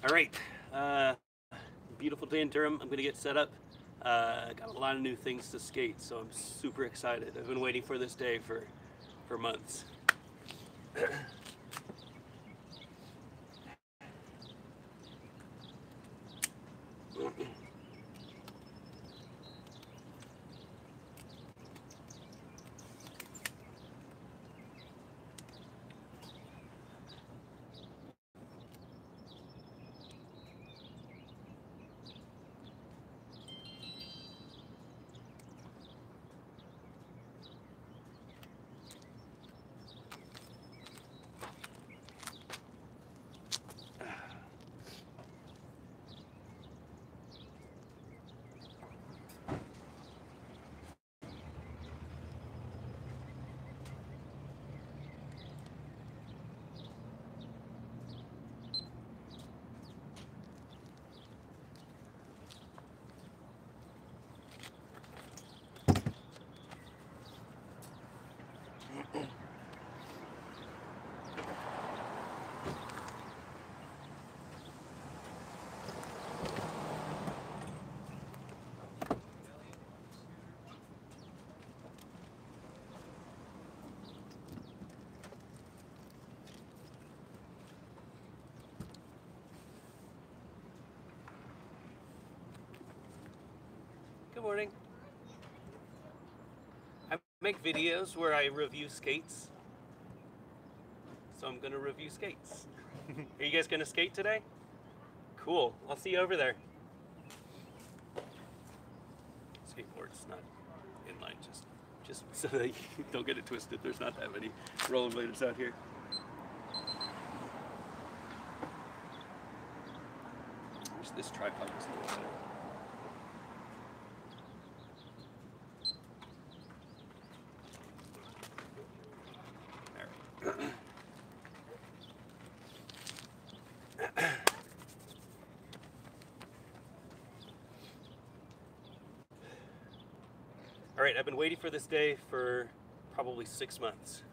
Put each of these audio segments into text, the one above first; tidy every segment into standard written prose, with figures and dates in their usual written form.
All right, beautiful day in Durham. I'm gonna get set up. Got a lot of new things to skate, so I'm super excited. I've been waiting for this day for months. Good morning. I make videos where I review skates, so I'm gonna review skates. Are you guys gonna skate today? Cool. I'll see you over there. Skateboard's not inline, just so that you don't get it twisted. There's not that many rollerbladers out here. I wish this tripod was a little better. All right, I've been waiting for this day for probably 6 months.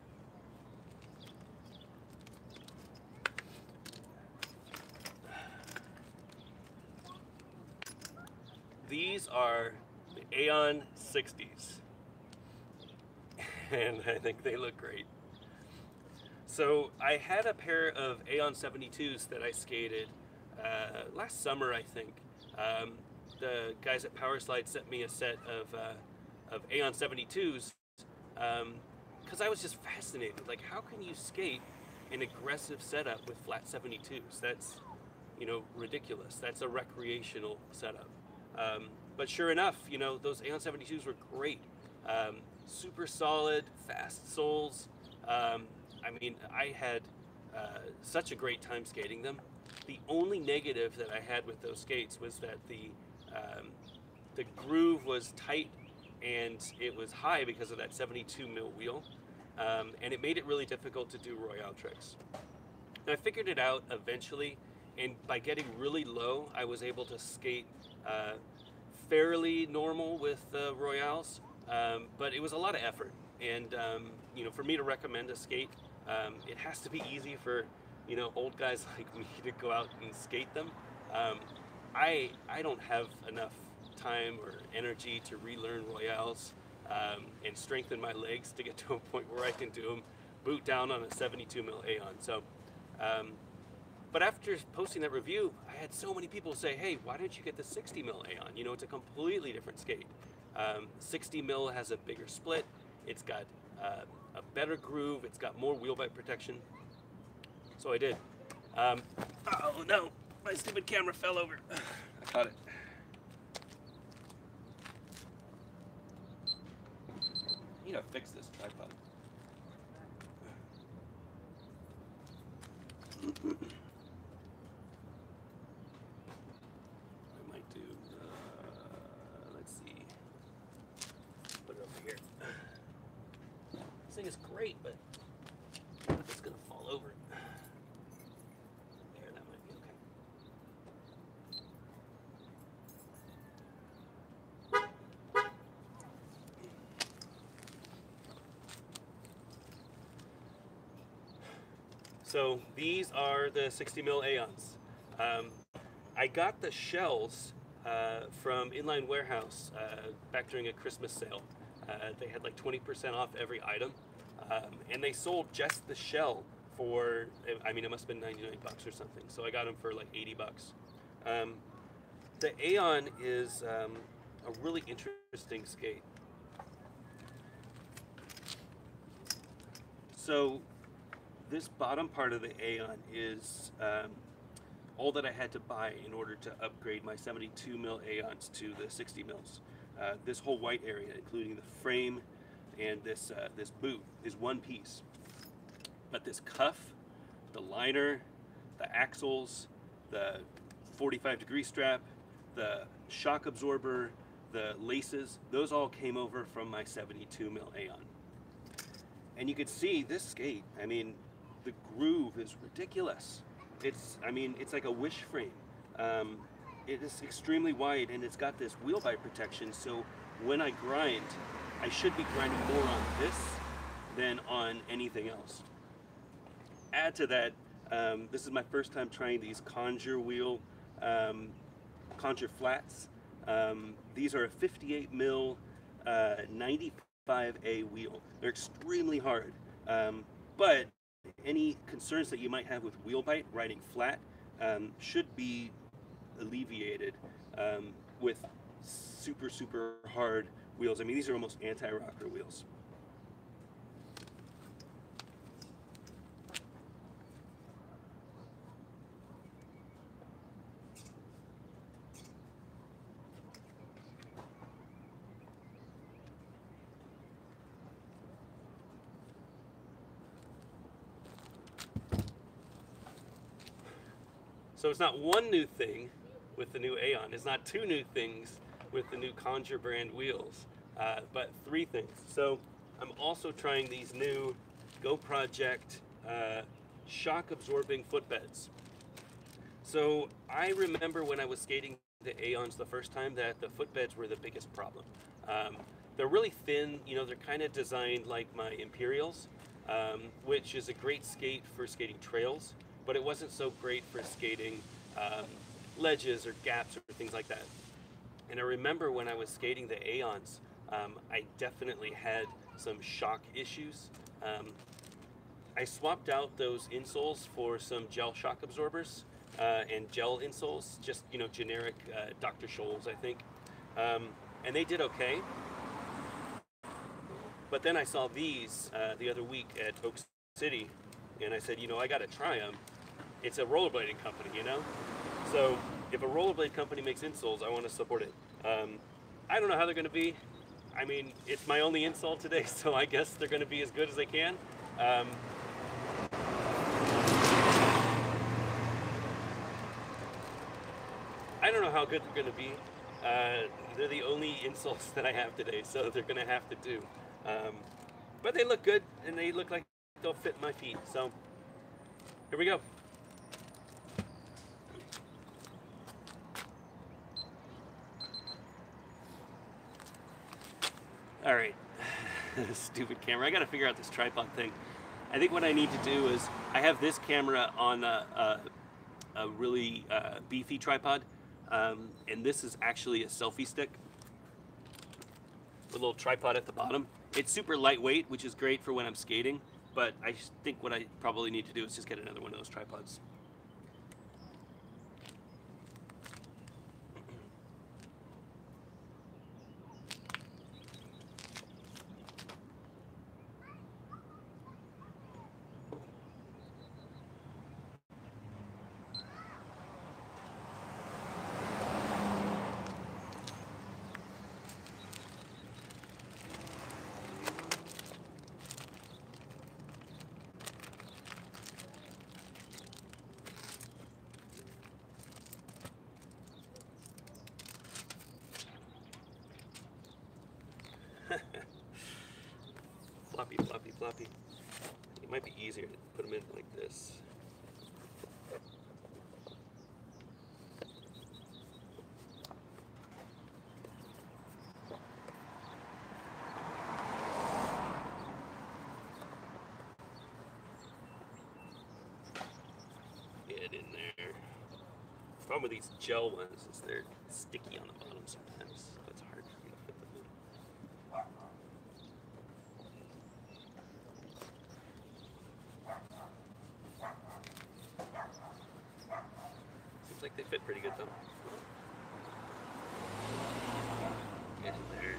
These are the Aeon 60s, and I think they look great. So I had a pair of Aeon 72s that I skated last summer, I think. The guys at Powerslide sent me a set of Aeon 72s because I was just fascinated. Like, how can you skate an aggressive setup with flat 72s? That's, ridiculous. That's a recreational setup. But sure enough, those Aeon 72s were great. Super solid, fast soles. I had such a great time skating them. The only negative that I had with those skates was that the groove was tight and it was high because of that 72 mil wheel, and it made it really difficult to do Royale tricks. And I figured it out eventually, and by getting really low, I was able to skate fairly normal with Royales, but it was a lot of effort. And for me to recommend a skate, it has to be easy for old guys like me to go out and skate them. I don't have enough time or energy to relearn Royales and strengthen my legs to get to a point where I can do them boot down on a 72 mil Aeon. So, but after posting that review, I had so many people say, "Hey, why don't you get the 60 mil Aeon? It's a completely different skate. 60 mil has a bigger split. It's got a better groove. It's got more wheel bite protection." So I did. Oh no, my stupid camera fell over. I caught it. I need to fix this tripod. I might do, let's see, put it over here. This thing is great, but it's gonna fall over. There, that might be okay. So these are the 60 mil Aeons. I got the shells from Inline Warehouse back during a Christmas sale. They had like 20% off every item, and they sold just the shell for, I mean, it must have been 99 bucks or something. So I got them for like 80 bucks. The Aeon is a really interesting skate. So this bottom part of the Aeon is all that I had to buy in order to upgrade my 72 mil Aeons to the 60 mils. This whole white area, including the frame and this boot, is one piece. But this cuff, the liner, the axles, the 45-degree strap, the shock absorber, the laces, those all came over from my 72 mil Aeon. And you can see this skate, I mean, the groove is ridiculous. I mean, it's like a wish frame. It is extremely wide, and it's got this wheel bite protection, so when I grind, I should be grinding more on this than on anything else. Add to that, this is my first time trying these Conjure wheel, Conjure flats. These are a 58 mil 95A wheel. They're extremely hard, but any concerns that you might have with wheel bite riding flat should be alleviated with super hard wheels. I mean, these are almost anti-rocker wheels. So it's not one new thing with the new Aeon. It's not two new things with the new Conjure brand wheels, but three things. So I'm also trying these new Go Project shock absorbing footbeds. So I remember when I was skating the Aeons the first time that the footbeds were the biggest problem. They're really thin, you know, they're kind of designed like my Imperials, which is a great skate for skating trails, but it wasn't so great for skating ledges or gaps or things like that. And I remember when I was skating the Aeons, I definitely had some shock issues. I swapped out those insoles for some gel shock absorbers and gel insoles, just, you know, generic Dr. Scholl's, I think. And they did okay. But then I saw these the other week at Oak City, and I said, you know, I gotta try them. It's a rollerblading company, you know? So if a rollerblade company makes insoles, I want to support it. I don't know how they're gonna be. I mean, it's my only insole today, so I guess they're gonna be as good as they can. I don't know how good they're gonna be. They're the only insoles that I have today, so they're gonna have to do. But they look good, and they look like they'll fit my feet. So here we go. All right, stupid camera. I gotta figure out this tripod thing. I think what I need to do is, I have this camera on a really beefy tripod, and this is actually a selfie stick with a little tripod at the bottom. It's super lightweight, which is great for when I'm skating, but I think what I probably need to do is just get another one of those tripods. Floppy, floppy, floppy. It might be easier to put them in like this. Get in there. problem with these gel ones is they're sticky on the bottom sometimes, so it's hard for me to fit them in. Seems like they fit pretty good though. Get in there.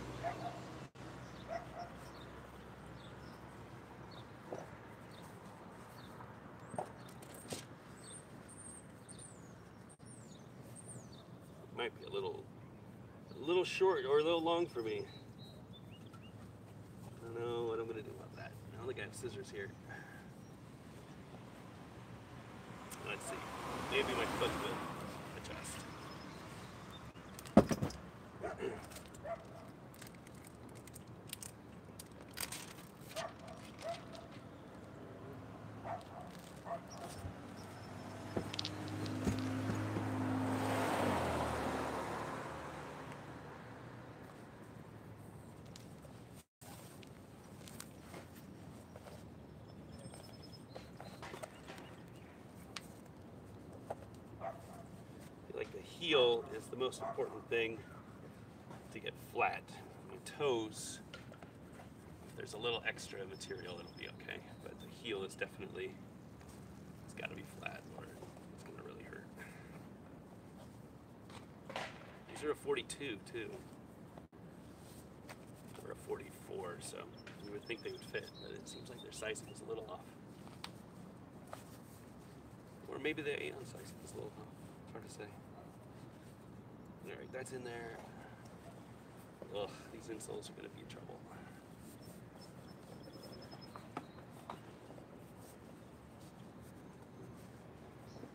Might be a little short or a little long for me. I don't know what I'm gonna do about that. I don't think I have scissors here. Let's see. Maybe my foot will adjust. Like the heel is the most important thing to get flat. My toes, if there's a little extra material, it'll be okay. But the heel is definitely, it's got to be flat or it's going to really hurt. These are a 42 too, or a 44, so you would think they would fit, but it seems like their sizing is a little off. Or maybe the Aeon sizing is a little off. It's hard to say. Alright, that's in there. Ugh, these insoles are going to be in trouble.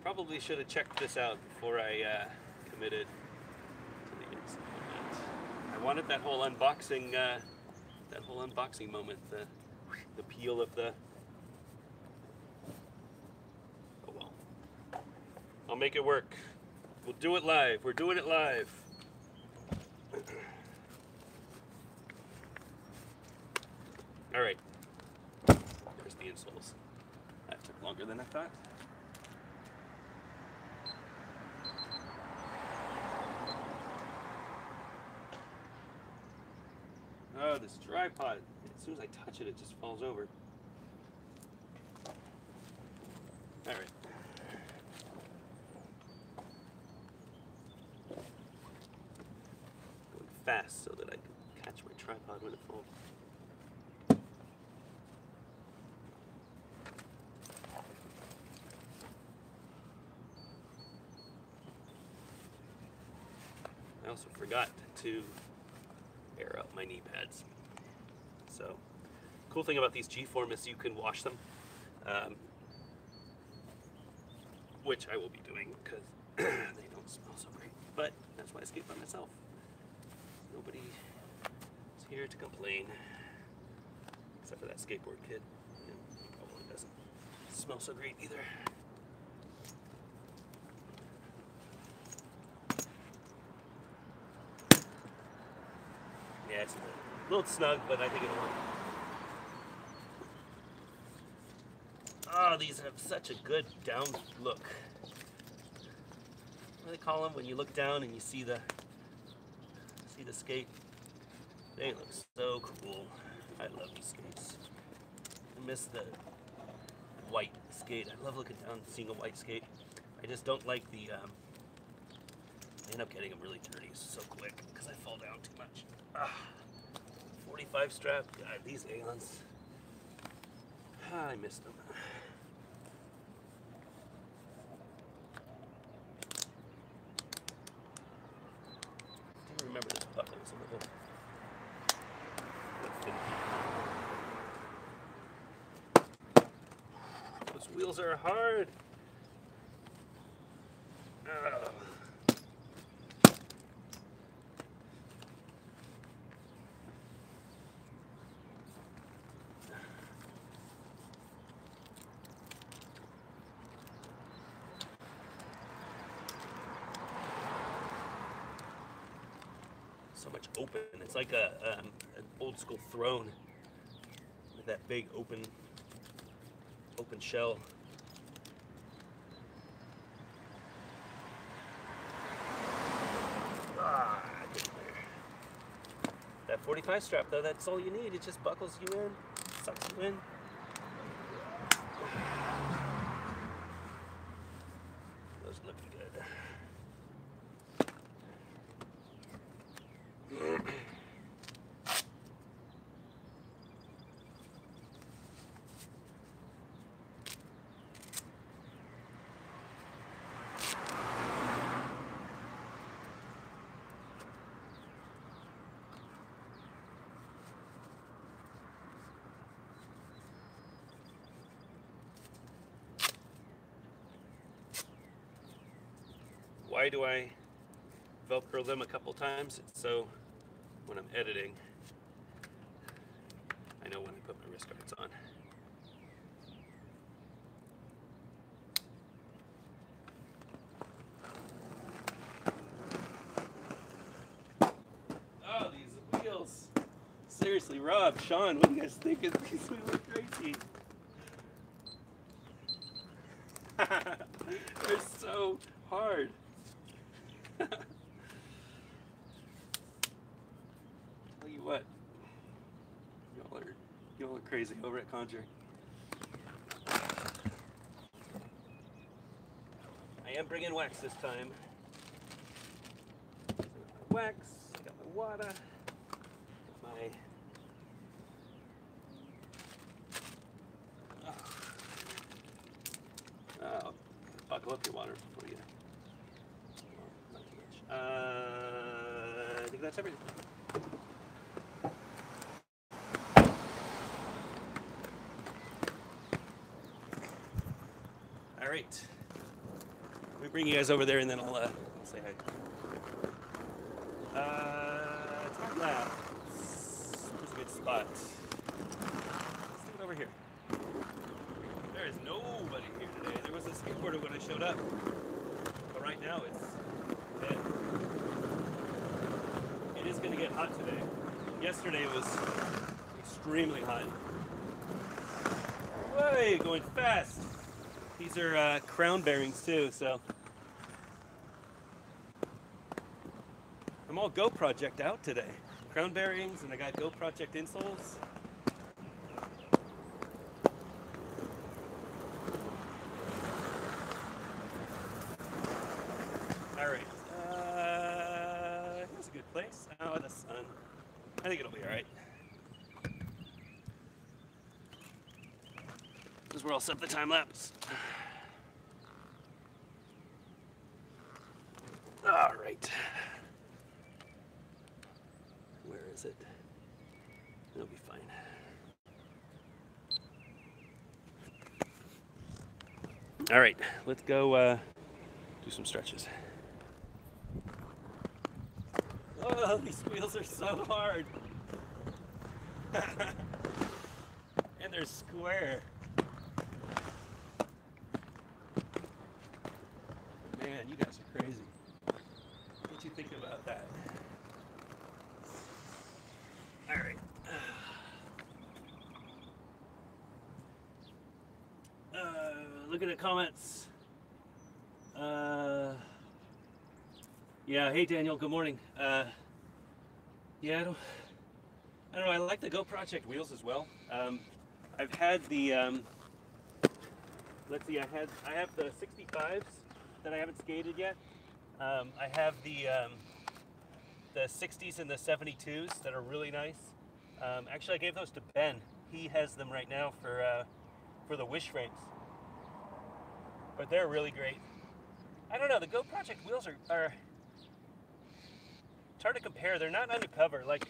Probably should have checked this out before I committed to the insole. I wanted that whole unboxing moment, the peel of the. Oh well. I'll make it work. We'll do it live. We're doing it live. All right. There's the insoles. That took longer than I thought. Oh, this tripod. As soon as I touch it, it just falls over. All right. Fast so that I can catch my tripod when it falls. I also forgot to air out my knee pads. So, cool thing about these G-Form is you can wash them, which I will be doing because they don't smell so great. But that's why I skate by myself. Nobody is here to complain, except for that skateboard kid. Yeah, he probably doesn't smell so great either. Yeah, it's a little snug, but I think it'll work. Oh, these have such a good down look. What do they call them when you look down and you see the skate? They look so cool. I love these skates. I miss the white skate. I love looking down and seeing a white skate. I just don't like the, I end up getting them really dirty so quick because I fall down too much. 45 strap. God, these Aeons. I missed them. I remember this puck. It was a little finicky. Those wheels are hard. So much open. It's like an old school throne with that big open shell. 45 strap though, that's all you need. It just buckles you in, sucks you in. Those look good. Why do I Velcro them a couple times? It's so when I'm editing, I know when I put my wrist guards on. Oh, these wheels. Seriously, Rob, Sean, what do you guys think of these wheels? Are crazy. They're so hard. Tell you what, y'all are crazy over at Conjuring. I am bringing wax this time. So I got my wax, I got my water, got my. Buckle up your water before you. I think that's everything. All right. Let me bring you guys over there and then I'll say hi. Top left. Here's a good spot. Let's do it over here. There is nobody here today. There was a skateboarder when I showed up. But right now it's dead. It is going to get hot today. Yesterday it was extremely hot. Way going fast. These are crown bearings too, so I'm all Go Project out today. Crown bearings, and I got Go Project insoles. All right. Here's a good place. Oh, the sun. I think it'll be all right. Because we're all set the time lapse. All right. Where is it? It'll be fine. All right, let's go do some stretches. Oh, these wheels are so hard. And they're square. Man, you guys are crazy. What you think about that? All right. Looking at comments. Yeah, hey Daniel, good morning. Yeah, I don't know, I like the Go Project wheels as well. I've had the, let's see, I have the 65s that I haven't skated yet. I have the 60s and the 72s that are really nice. Actually, I gave those to Ben. He has them right now for the wish frames. But they're really great. I don't know, the Go Project wheels are it's hard to compare. They're not undercover. Like,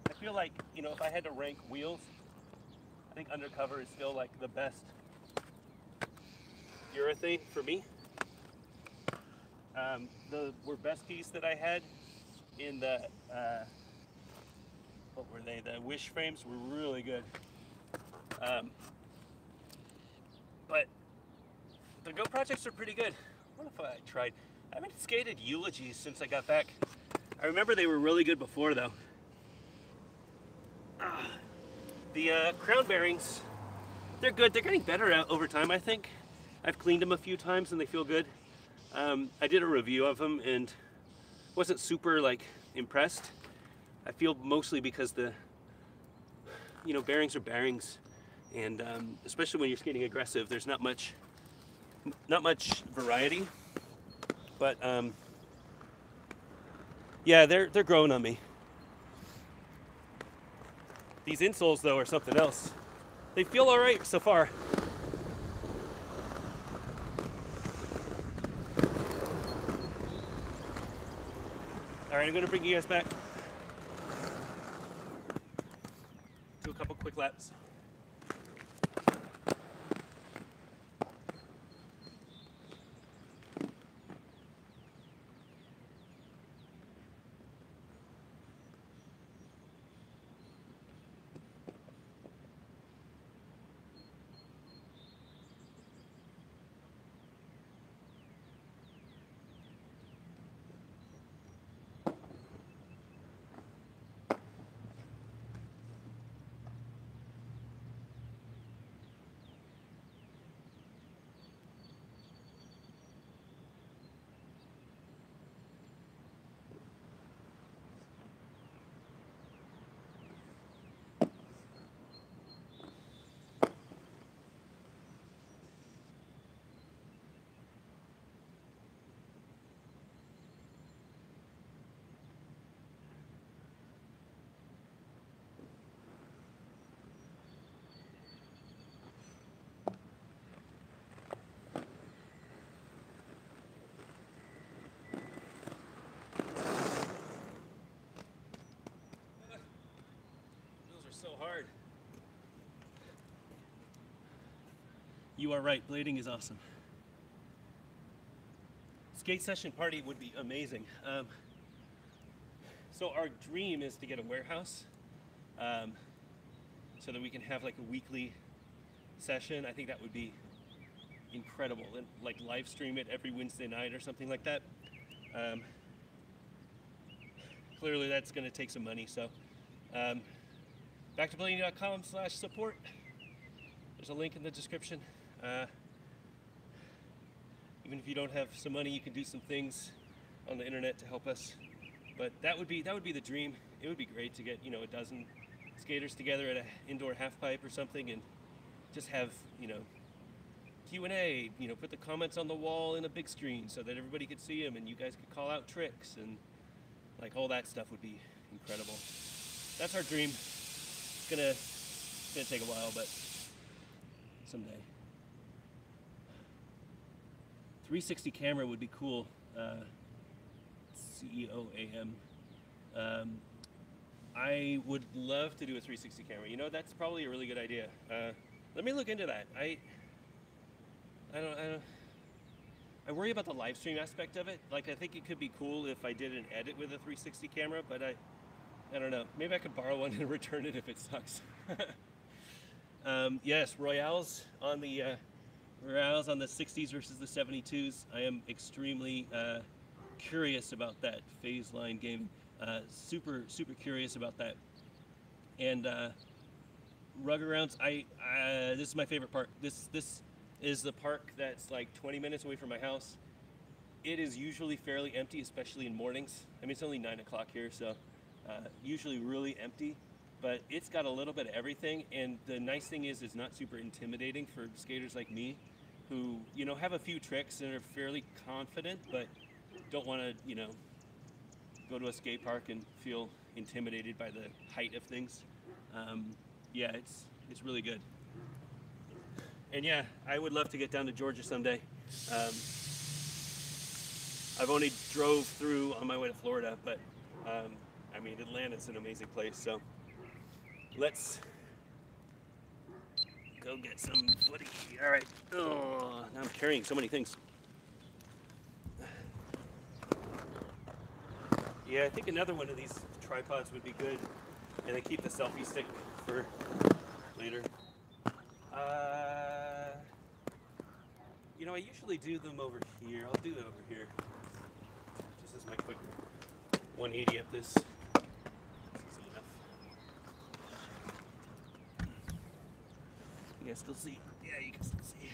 I feel like, you know, if I had to rank wheels, I think undercover is still like the best urethane for me. The best piece that I had in the what were they? The wish frames were really good. But the Go Projects are pretty good. What if I tried? I haven't skated Eulogies since I got back. I remember they were really good before though. The crown bearings, they're good. They're getting better over time, I think. I've cleaned them a few times and they feel good. I did a review of them and wasn't super like impressed. I feel mostly because the, bearings are bearings, and especially when you're skating aggressive, there's not much variety. But yeah, they're growing on me. These insoles though are something else. They feel all right so far. All right, I'm gonna bring you guys back. Do a couple quick laps. So hard. You are right, blading is awesome. Skate session party would be amazing. So our dream is to get a warehouse so that we can have like a weekly session. I think that would be incredible, and like live stream it every Wednesday night or something like that. Clearly that's going to take some money, so backtoblading.com/support. There's a link in the description. Even if you don't have some money, you can do some things on the internet to help us. But that would be the dream. It would be great to get a dozen skaters together at an indoor half pipe or something, and just have Q&A. Put the comments on the wall in a big screen so that everybody could see them, and you guys could call out tricks, and like all that stuff would be incredible. That's our dream. It's gonna take a while, but someday. 360 camera would be cool. CEOAM. I would love to do a 360 camera. That's probably a really good idea. Let me look into that. I worry about the live stream aspect of it. Like, I think it could be cool if I did an edit with a 360 camera, but I don't know. Maybe I could borrow one and return it if it sucks. Yes, Royales on the 60s versus the 72s. I am extremely curious about that. Phase line gaming. Super curious about that. And rug arounds. This is my favorite park. This is the park that's like 20 minutes away from my house. It is usually fairly empty, especially in mornings. I mean, it's only 9 o'clock here, so usually really empty. But it's got a little bit of everything, and the nice thing is it's not super intimidating for skaters like me who, have a few tricks and are fairly confident, but don't want to, go to a skate park and feel intimidated by the height of things. Yeah, it's really good. And yeah, I would love to get down to Georgia someday. I've only drove through on my way to Florida, but I mean, Atlanta's an amazing place, so let's go get some footy. All right. Oh, now I'm carrying so many things. Yeah, I think another one of these tripods would be good, and I keep the selfie stick for later. I usually do them over here. I'll do it over here. Just as my quick 180 up this. Easy enough. You guys still see? Yeah, you can still see.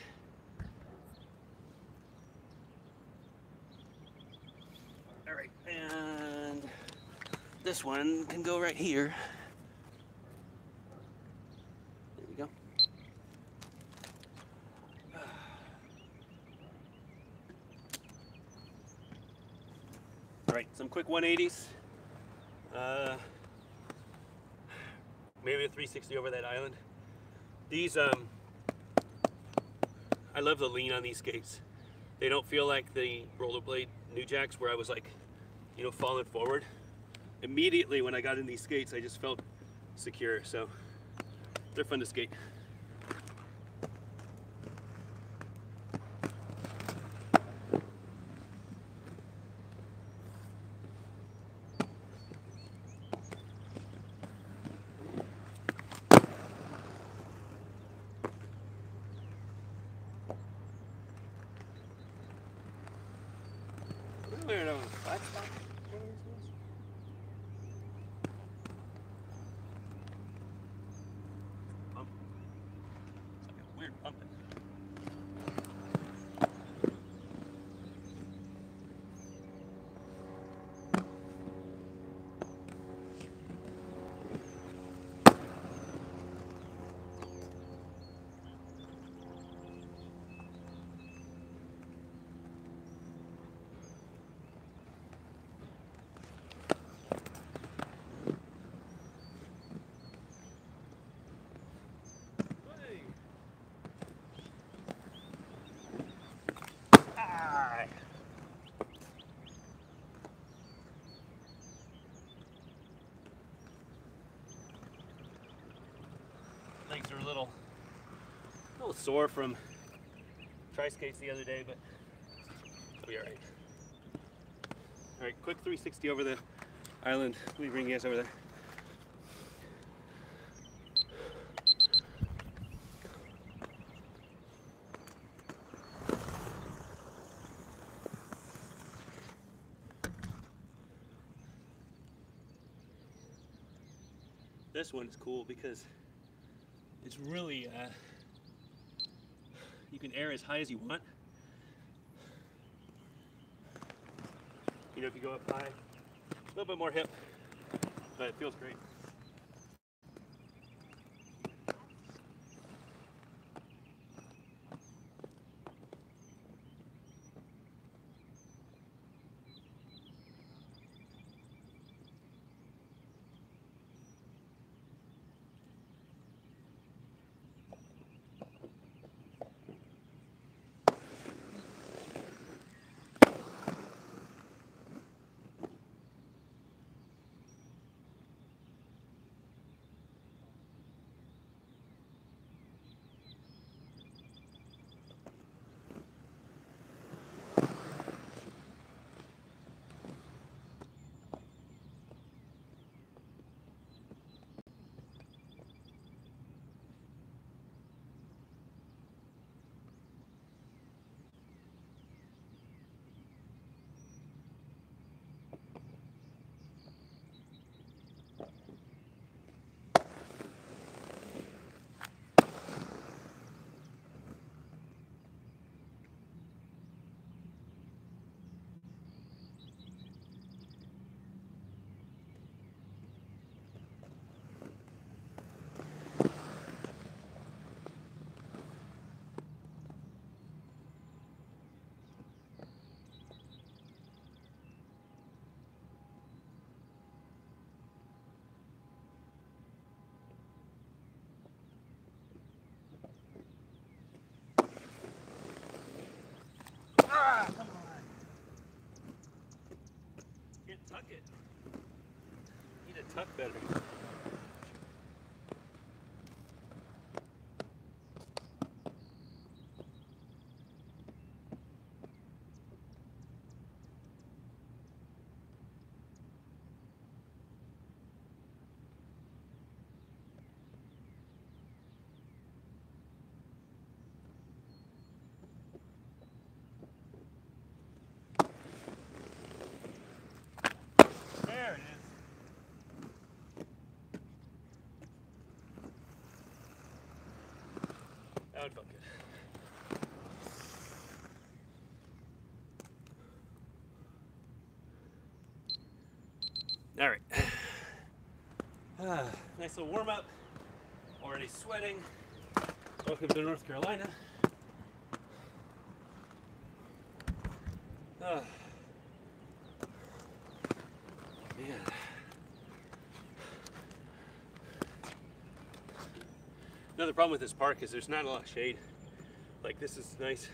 All right, and this one can go right here. There we go. All right, some quick 180s. Maybe a 360 over that island. These, I love the lean on these skates. They don't feel like the rollerblade New Jacks where I was like, you know, falling forward. Immediately when I got in these skates, I just felt secure. So they're fun to skate. Legs are a little sore from tri-skates the other day, but it'll be all right. All right, quick 360 over the island. Let me bring you guys over there. This one is cool because it's really, you can air as high as you want. You know, if you go up high, a little bit more hip, but it feels great. Come on. Can't tuck it. Need to tuck better. There it is. That would feel good. All right. Nice little warm up. Already sweating. Welcome to North Carolina. Man. Another problem with this park is there's not a lot of shade. Like, this is nice,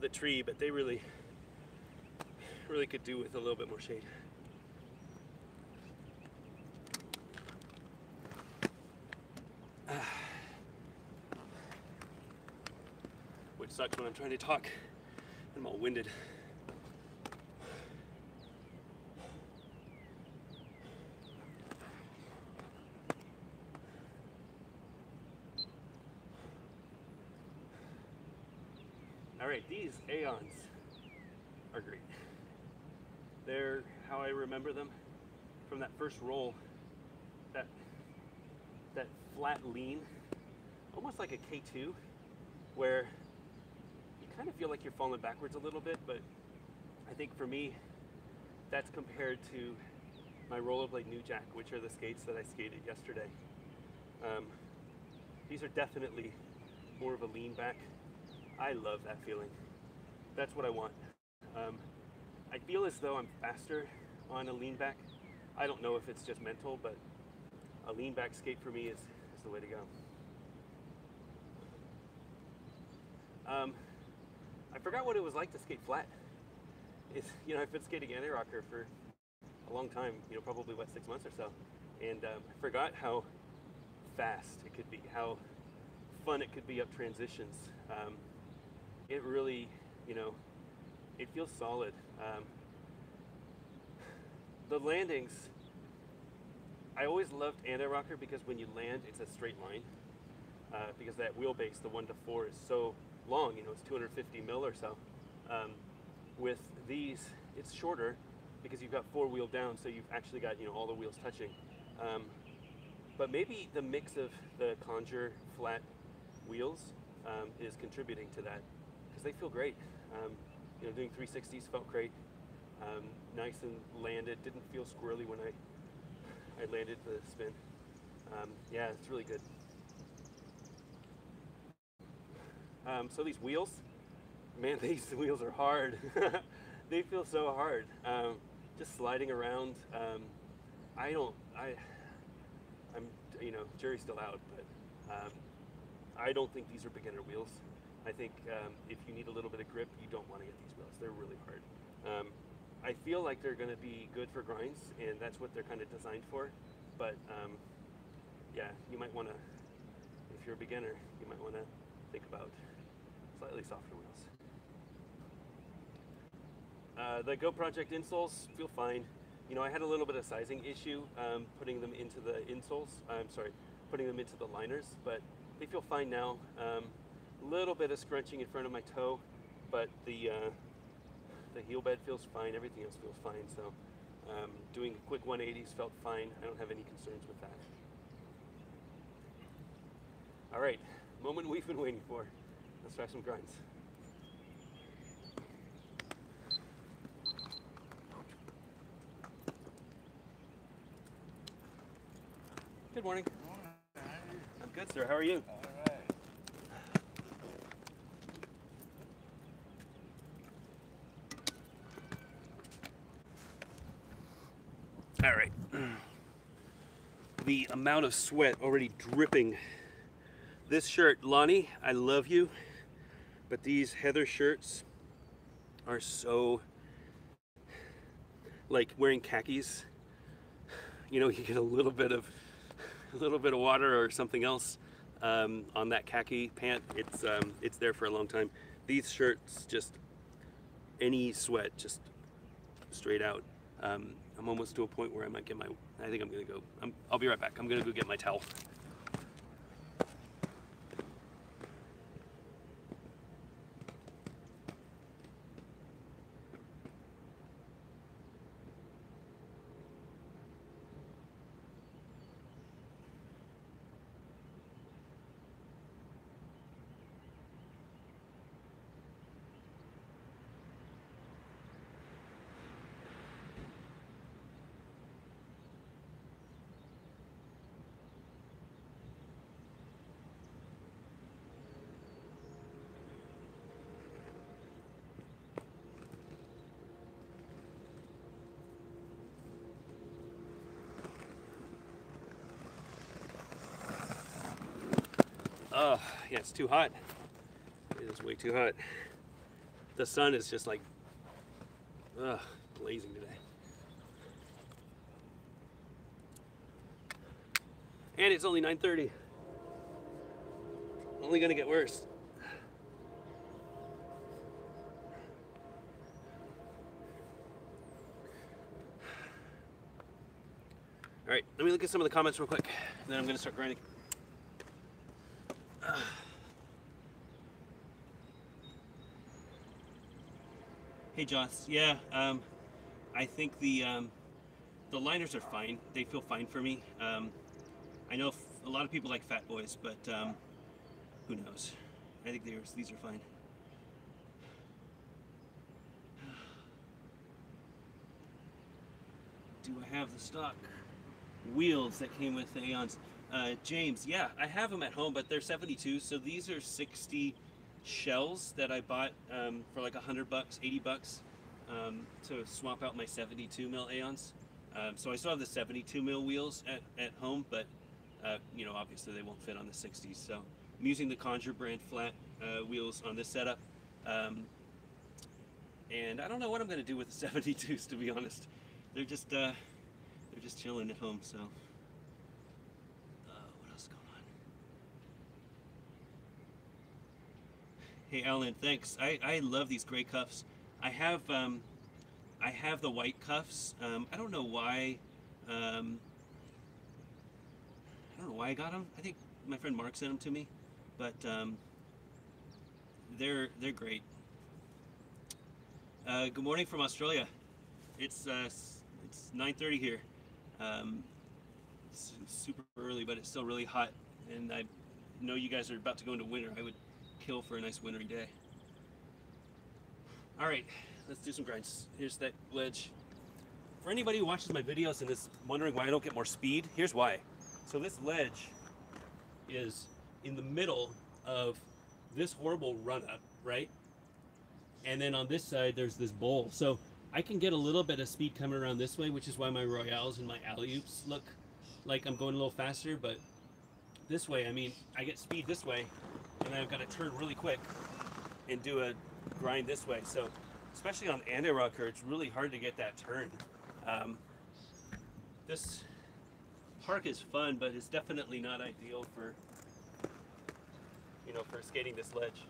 the tree, but they really could do with a little bit more shade. Which sucks when I'm trying to talk and I'm all winded. Alright, these Aeons are great. They're how I remember them from that first roll. That flat lean, almost like a K2, where you kind of feel like you're falling backwards a little bit, but I think for me, that's compared to my rollerblade New Jack, which are the skates that I skated yesterday. These are definitely more of a lean back. I love that feeling. That's what I want. I feel as though I'm faster on a lean back. I don't know if it's just mental, but a lean back skate for me is the way to go. I forgot what it was like to skate flat. I've been skating anti-rocker for a long time, probably 6 months or so. And I forgot how fast it could be, how fun it could be up transitions. It really, it feels solid. The landings, I always loved anti-rocker because when you land, it's a straight line. Because that wheelbase, the 1 to 4, is so long, it's 250 mil or so. With these, it's shorter because you've got 4 wheel down, so you've actually got, all the wheels touching. But maybe the mix of the Conjure flat wheels is contributing to that, because they feel great. Doing 360s felt great. Nice and landed, didn't feel squirrely when I landed the spin. Yeah, it's really good. So these wheels, man, these wheels are hard. They feel so hard. Just sliding around. I'm jury's still out, but I don't think these are beginner wheels. I think if you need a little bit of grip, you don't want to get these wheels. They're really hard. I feel like they're going to be good for grinds, and that's what they're kind of designed for. But yeah, you might want to, if you're a beginner, you might want to think about slightly softer wheels. The Go Project insoles feel fine. I had a little bit of sizing issue putting them into the insoles. Putting them into the liners, but they feel fine now. Little bit of scrunching in front of my toe, but the heel bed feels fine. Everything else feels fine. So doing quick 180s felt fine. I don't have any concerns with that. All right, moment we've been waiting for. Let's try some grinds. Good morning. Good morning. How are you? I'm good, sir. How are you? All right. All right. The amount of sweat already dripping. This shirt, Lonnie, I love you, but these Heather shirts are so like wearing khakis. You get a little bit of water or something else on that khaki pant. It's there for a long time. These shirts, just any sweat, just straight out. I'm almost to a point where I might get I think I'm gonna go. I'll be right back. I'm gonna go get my towel. Yeah, it's too hot. It is way too hot. The sun is just like, blazing today. And it's only 9:30. Only gonna get worse. All right, let me look at some of the comments real quick, and then I'm gonna start grinding. Hey Joss, yeah, I think the liners are fine. They feel fine for me. I know a lot of people like fat boys, but who knows? I think these are fine. Do I have the stock wheels that came with the Aeons? James, yeah, I have them at home, but they're 72. So these are 60 shells that I bought for like $100, $80 to swap out my 72 mil Aeons. So I still have the 72 mil wheels at home, but you know, obviously they won't fit on the 60s. So I'm using the Conjure brand flat wheels on this setup. And I don't know what I'm going to do with the 72s, to be honest. They're just chilling at home. So what else is going on? Hey Alan, thanks. I love these gray cuffs. I have the white cuffs. I don't know why. I don't know why I got them. I think my friend Mark sent them to me, but they're great. Good morning from Australia. It's 9:30 here. It's super early, but it's still really hot, and I know you guys are about to go into winter. I would kill for a nice wintry day. All right, let's do some grinds. Here's that ledge. For anybody who watches my videos and is wondering why I don't get more speed, here's why. So this ledge is in the middle of this horrible run up, right? And then on this side, there's this bowl. So I can get a little bit of speed coming around this way, which is why my royales and my alley-oops look like I'm going a little faster. But this way, I mean, I get speed this way, and then I've got to turn really quick and do a grind this way. So especially on anti-rocker, it's really hard to get that turn. This park is fun, but it's definitely not ideal for, you know, for skating this ledge.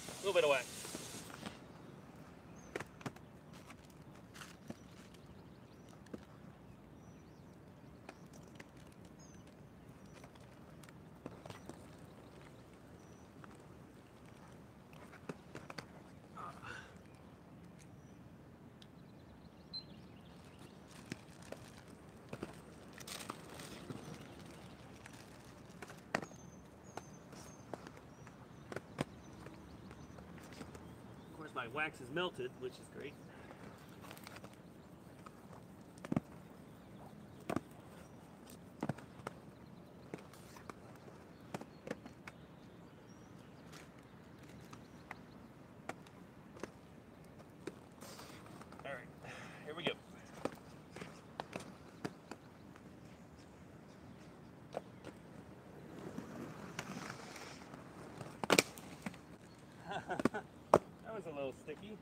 A little bit of wax. My wax is melted, which is great. All right, here we go. That was a little sticky,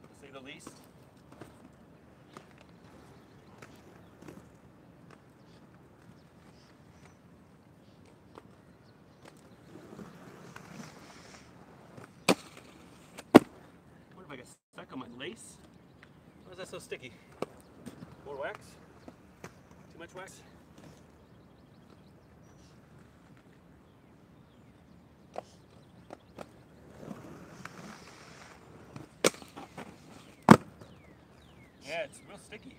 to say the least. What if I got stuck on my lace? Why is that so sticky? More wax? Too much wax? Yeah, it's real sticky.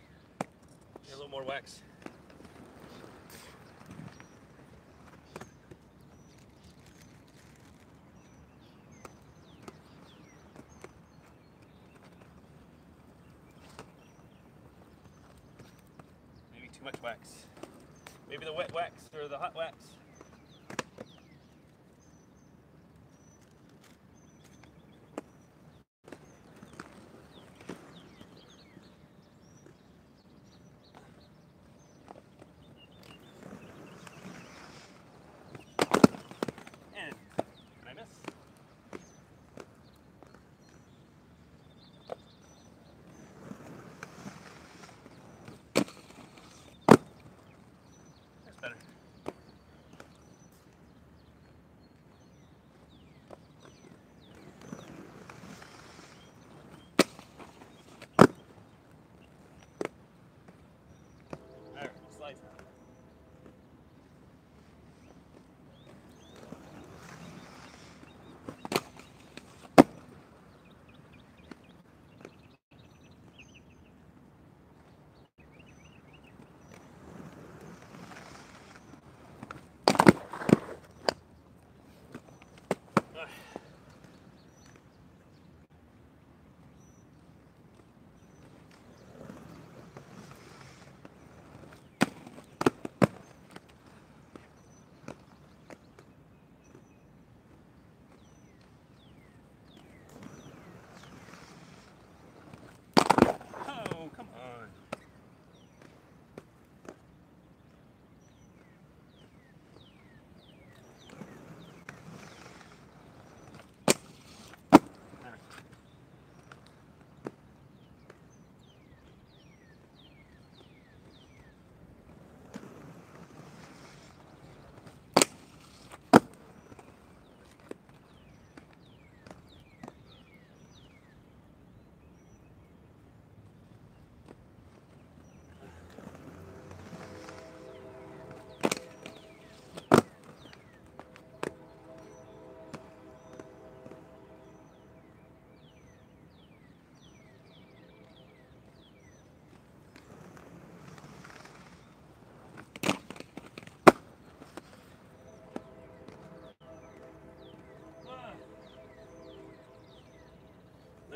Need a little more wax. Maybe too much wax. Maybe the wet wax or the hot wax.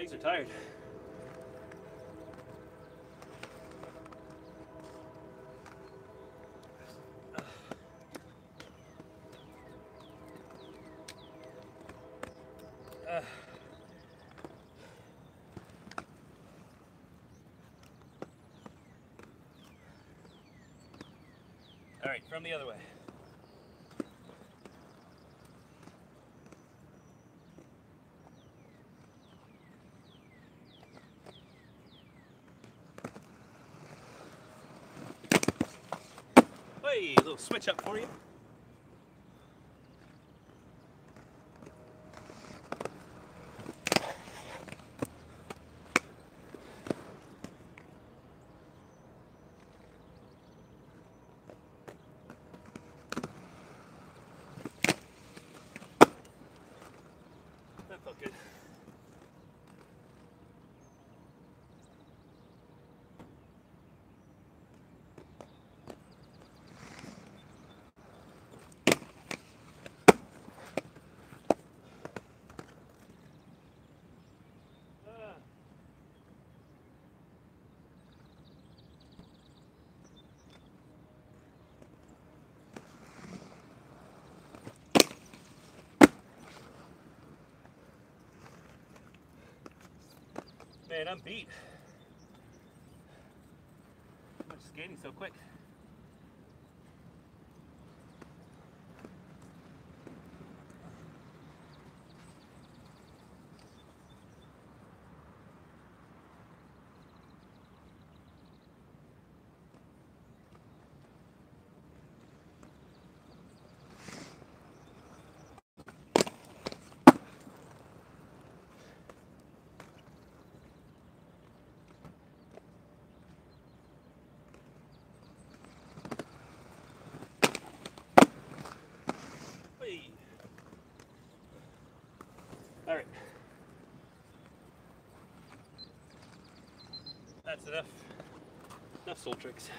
Legs are tired. All right, from the other way. Hey, a little switch up for you. That felt good. Man, I'm beat. I'm just skating so quick. Hey. All right. That's enough. Enough soul tricks.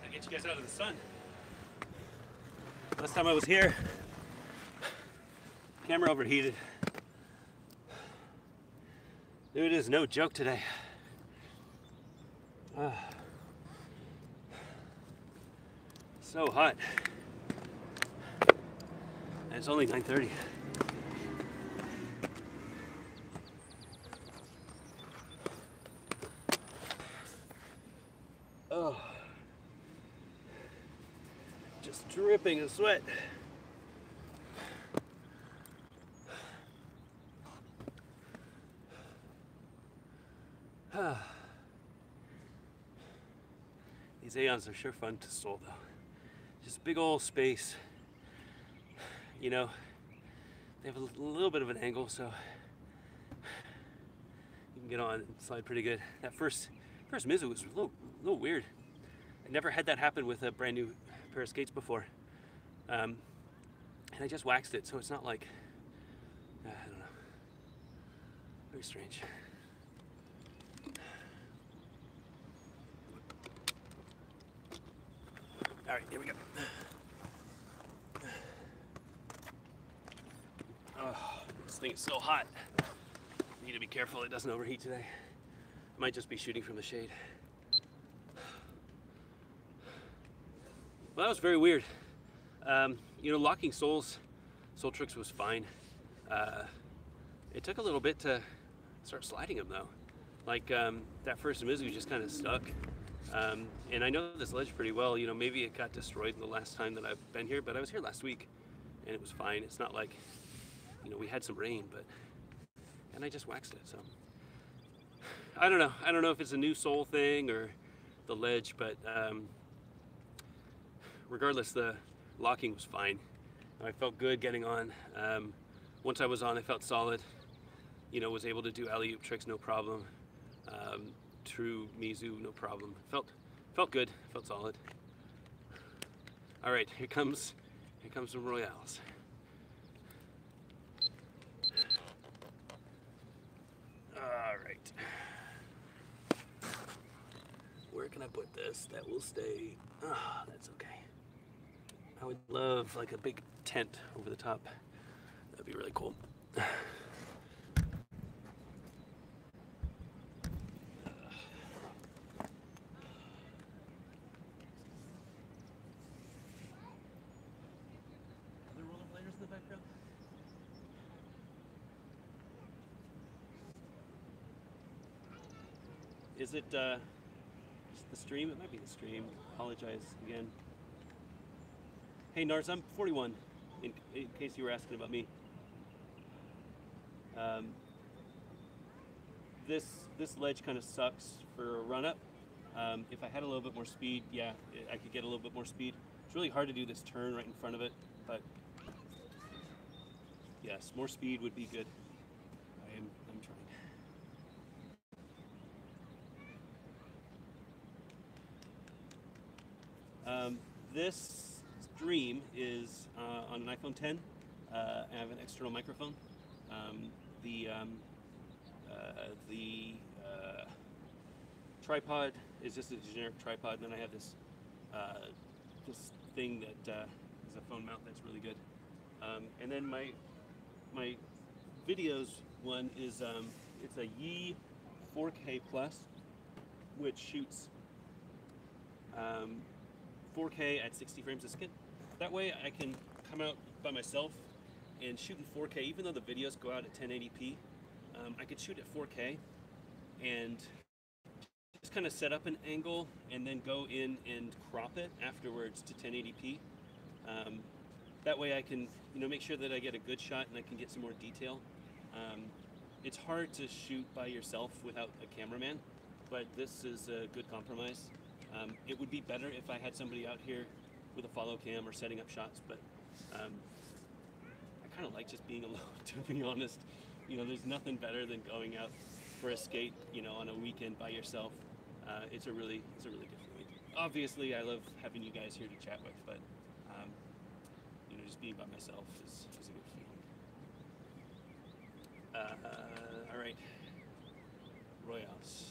I'll get you guys out of the sun. Last time I was here, camera overheated. It is no joke today. So hot. And it's only 9:30. Oh. Just dripping in sweat. These Aeons are sure fun to stall though. Just big old space. You know, they have a little bit of an angle, so you can get on and slide pretty good. That first Mizu was a little weird. I never had that happen with a brand new pair of skates before. And I just waxed it, so it's not like, I don't know, very strange. All right, here we go. Oh, this thing is so hot. Need to be careful it doesn't overheat today. I might just be shooting from the shade. Well, that was very weird. You know, locking soul tricks was fine. It took a little bit to start sliding them though. Like that first Mizu just kind of stuck. And I know this ledge pretty well. You know, maybe it got destroyed the last time that I've been here, but I was here last week and it was fine. It's not like, you know, we had some rain, and I just waxed it, so. I don't know. I don't know if it's a new soul thing or the ledge, but regardless, the locking was fine. I felt good getting on. Once I was on, I felt solid. You know, was able to do alley-oop tricks, no problem. True Mizu, no problem. Felt good. Felt solid. All right, here comes some Royales. All right. Where can I put this that will stay? Ah, that's okay. I would love like a big tent over the top. That'd be really cool. Other rollerbladers in the background? Is it the stream? It might be the stream. Apologize again. Hey Nars, I'm 41, in case you were asking about me. This ledge kind of sucks for a run-up. If I had a little bit more speed, yeah, I could get a little bit more speed. It's really hard to do this turn right in front of it, but yes, more speed would be good. I'm trying. This stream is on an iPhone 10. I have an external microphone. The tripod is just a generic tripod, and then I have this thing that is a phone mount that's really good. And then my videos one is it's a Yi 4K Plus, which shoots 4K at 60 frames a second. That way I can come out by myself and shoot in 4K, even though the videos go out at 1080p. I could shoot at 4K and just kind of set up an angle and then go in and crop it afterwards to 1080p. That way I can, make sure that I get a good shot and I can get some more detail. It's hard to shoot by yourself without a cameraman, but this is a good compromise. It would be better if I had somebody out here with a follow cam or setting up shots, but I kind of like just being alone, to be honest. There's nothing better than going out for a skate, on a weekend by yourself. It's a really good feeling. Obviously, I love having you guys here to chat with, but just being by myself is a good feeling. All right, Royals.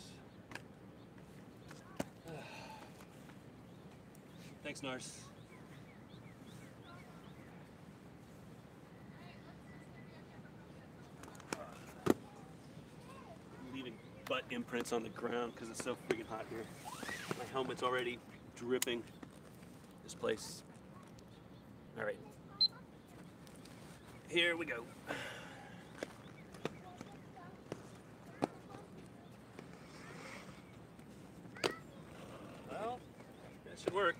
Thanks, Nars. Leaving butt imprints on the ground because it's so freaking hot here. My helmet's already dripping. This place. All right. Here we go. Well, that should work.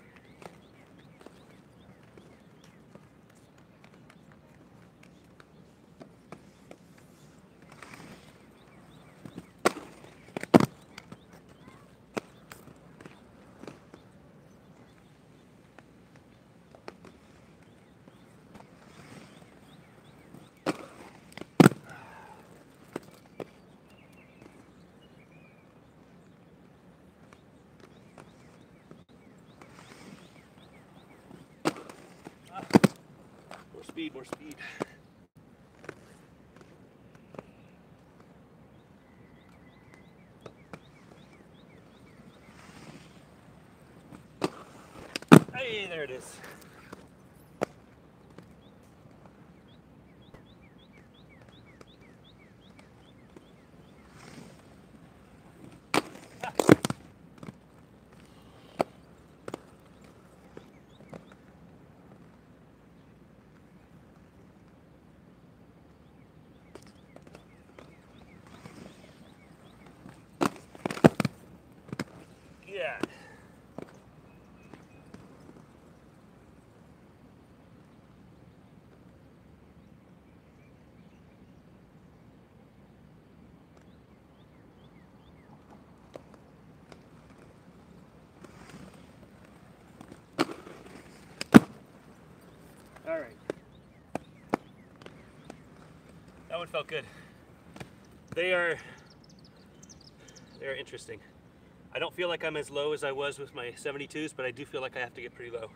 More speed. Hey, there it is. Yeah. All right. That one felt good. They're interesting. I don't feel like I'm as low as I was with my 72s, but I do feel like I have to get pretty low.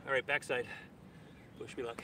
All right, backside. Wish me luck.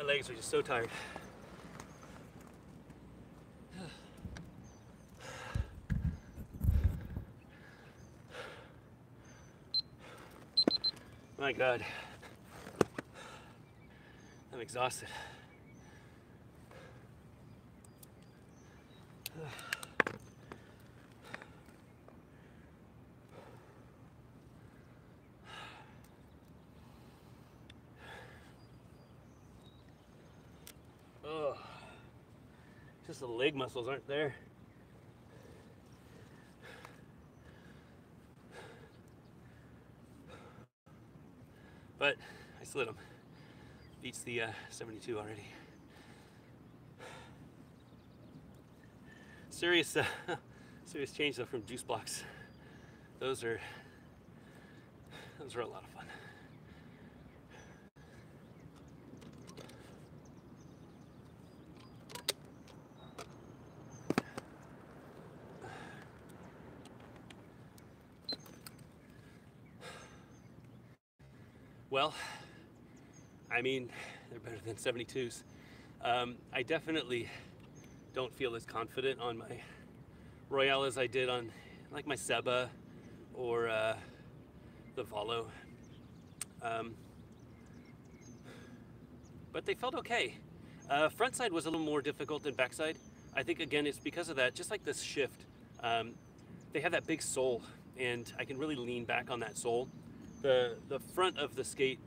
legs are just so tired. My God, I'm exhausted. Oh, just the leg muscles aren't there. But I slid them. Beats the 72 already. Serious change though from juice blocks. Those are a lot of fun. Well, I mean, they're better than 72s. I definitely don't feel as confident on my Royale as I did on like my Seba or the Volo. But they felt okay. Front side was a little more difficult than backside. I think again it's because of that, just like this shift. They have that big sole and I can really lean back on that sole. The front of the skate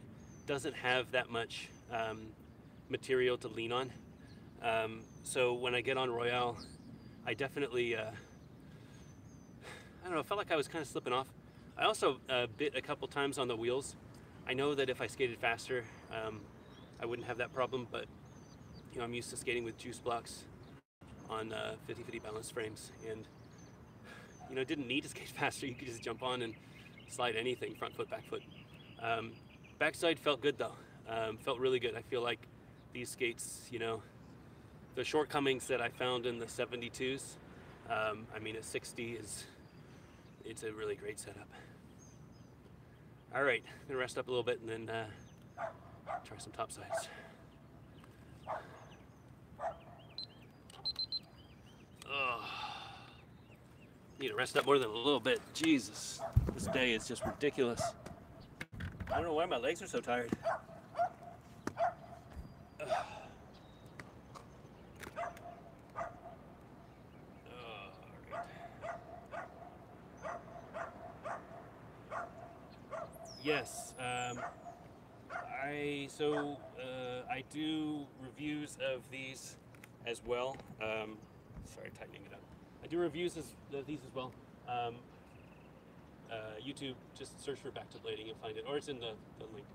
doesn't have that much material to lean on. So when I get on Royale, I definitely, I don't know, felt like I was kind of slipping off. I also bit a couple times on the wheels. I know that if I skated faster, I wouldn't have that problem, but you know, I'm used to skating with juice blocks on 50-50 balance frames, and you know, didn't need to skate faster. You could just jump on and slide anything, front foot, back foot. Backside felt good though, felt really good. I feel like these skates, you know, the shortcomings that I found in the 72s, I mean, a 60 it's a really great setup. All right, I'm gonna rest up a little bit and then try some top sides. Oh, need to rest up more than a little bit. Jesus, this day is just ridiculous. I don't know why my legs are so tired. Yes, I do reviews of these as well. Sorry, tightening it up. I do reviews of these as well. YouTube, just search for back to blading, you'll find it, or it's in the link.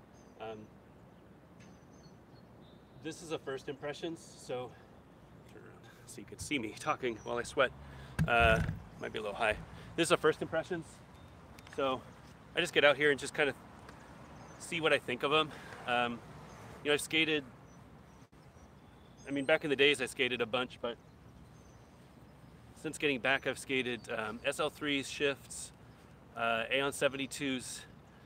This is a first impressions, so turn around so you can see me talking while I sweat. Might be a little high. This is a first impressions, so I just get out here and just kind of see what I think of them. You know, I've skated, I mean, back in the days I skated a bunch, but since getting back I've skated SL3s, shifts, Aeon 72s,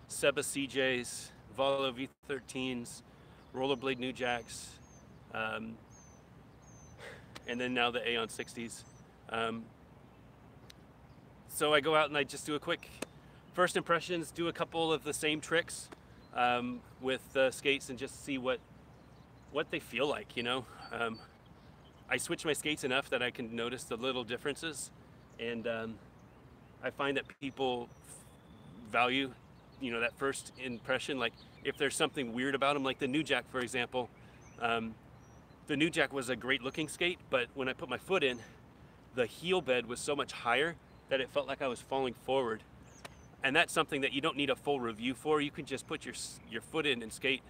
Seba CJs, Volo V13s, Rollerblade New Jacks, and then now the Aeon 60s. So I go out and I just do a quick first impressions, do a couple of the same tricks with skates and just see what they feel like, you know. I switch my skates enough that I can notice the little differences, and I find that people value, you know, that first impression. Like if there's something weird about them, like the New Jack, for example. The New Jack was a great looking skate, but when I put my foot in, the heel bed was so much higher that it felt like I was falling forward. And that's something that you don't need a full review for. You can just put your foot in and skate,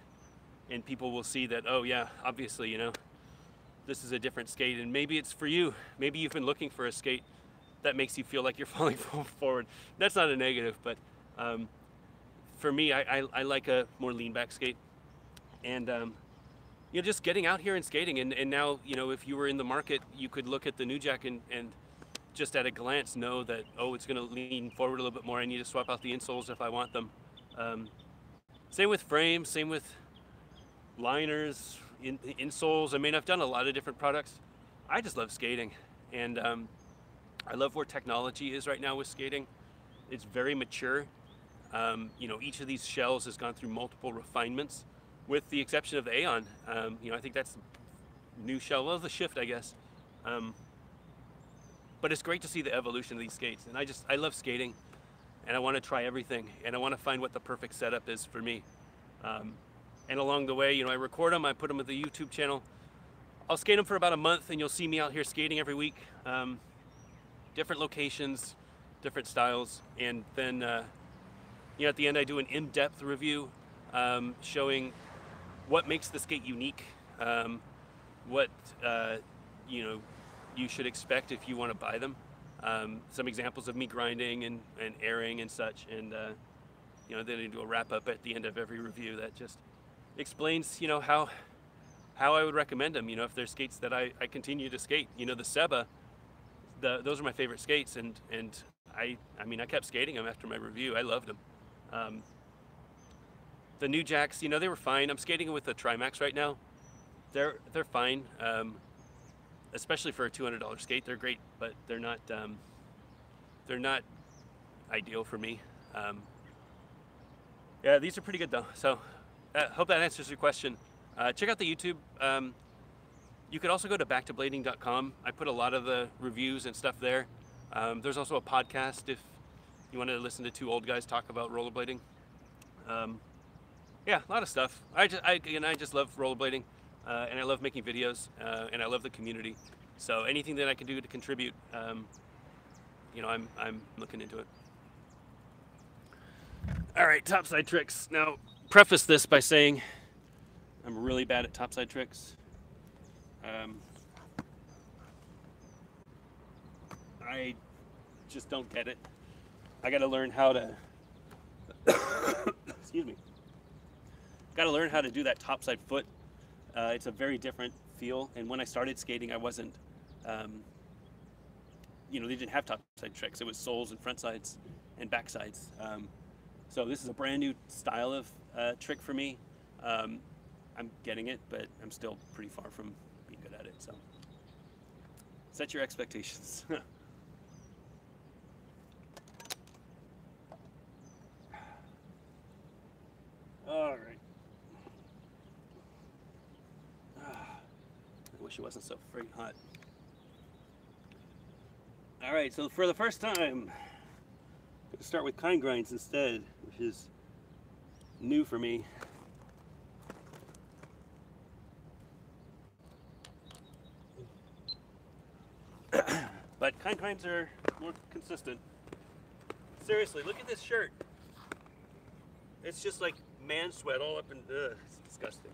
and people will see that, oh yeah, obviously, you know, this is a different skate, and maybe it's for you. Maybe you've been looking for a skate that makes you feel like you're falling forward. That's not a negative, but for me, I like a more lean back skate. And you know, just getting out here and skating, and now, you know, if you were in the market, you could look at the New Jack and just at a glance know that, oh, it's gonna lean forward a little bit more. I need to swap out the insoles if I want them. Same with frames, same with liners, insoles. I mean, I've done a lot of different products. I just love skating, and I love where technology is right now with skating. It's very mature. Each of these shells has gone through multiple refinements, with the exception of the Aeon. I think that's the new shell, well, the Shift, I guess. But it's great to see the evolution of these skates, and I love skating, and I want to try everything, and I want to find what the perfect setup is for me. And along the way, I record them, I put them at the YouTube channel. I'll skate them for about a month, and you'll see me out here skating every week. Different locations, different styles, and then at the end I do an in-depth review showing what makes the skate unique, what you should expect if you want to buy them. Some examples of me grinding and airing and such, and then I do a wrap up at the end of every review that just explains how I would recommend them. If there's skates that I continue to skate, the Seba, those are my favorite skates, and I kept skating them after my review. I loved them. The new jacks, they were fine. I'm skating with the Trimax right now. They're fine, especially for a $200 skate. They're great, but they're not ideal for me. Yeah, these are pretty good though. So hope that answers your question. Check out the YouTube. You could also go to backtoblading.com. I put a lot of the reviews and stuff there. There's also a podcast if you want to listen to two old guys talk about rollerblading. Yeah, a lot of stuff. I just love rollerblading, and I love making videos, and I love the community. So anything that I can do to contribute, I'm looking into it. All right, topside tricks. Now, preface this by saying I'm really bad at topside tricks. I just don't get it. I got to learn how to excuse me. Got to learn how to do that topside foot. It's a very different feel, and when I started skating, I wasn't they didn't have topside tricks. It was soles and front sides and back sides. So this is a brand new style of trick for me. I'm getting it, but I'm still pretty far from being good at it. So set your expectations. All right. I wish it wasn't so freaking hot. All right, so for the first time, I'm going to start with kind grinds instead, which is new for me. But kind grinds are more consistent. Seriously, look at this shirt. It's just like man sweat all up and it's disgusting.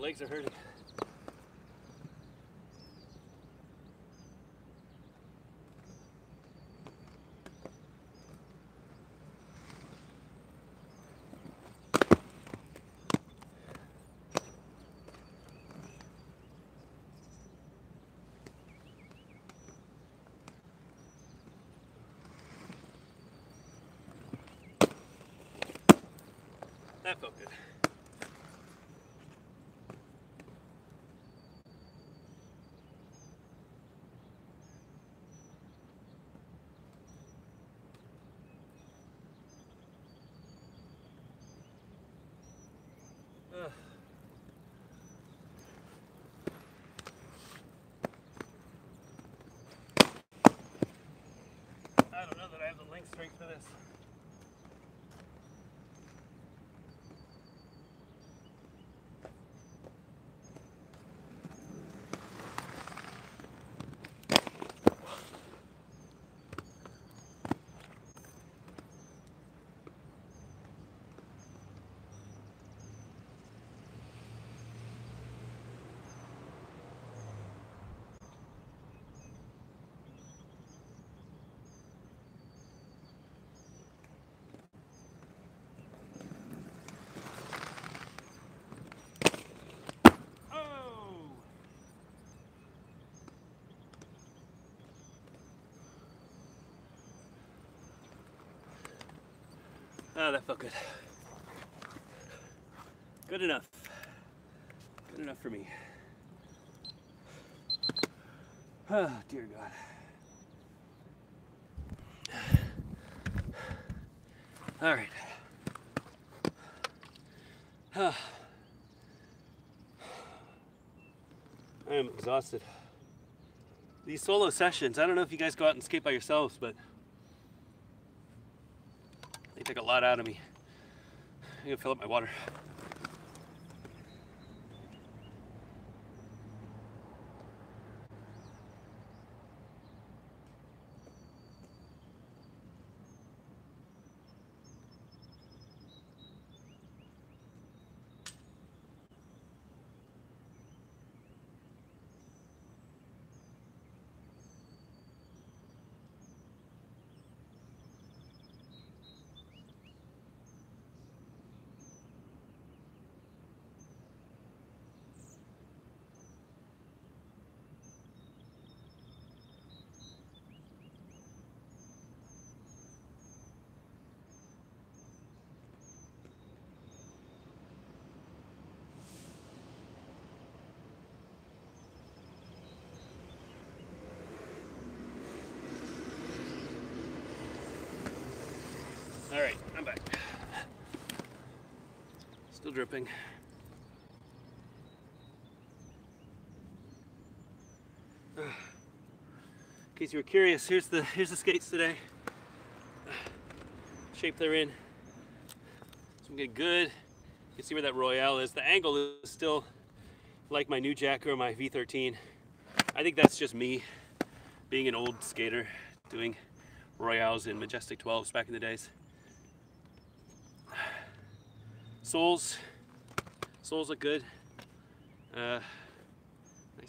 legs are hurting. That felt good. I don't know that I have the length strength for this. Oh, that felt good. Good enough. Good enough for me. Oh, dear God. All right. I am exhausted. These solo sessions, I don't know if you guys go out and skate by yourselves, but they take a lot out of me. I'm gonna fill up my water. All right, I'm back. Still dripping. In case you were curious, here's the skates today. Shape they're in. So I'm getting good. You can see where that Royale is. The angle is still like my new Jack or my V13. I think that's just me being an old skater doing Royales in Majestic 12s back in the days. Soles look good. Nice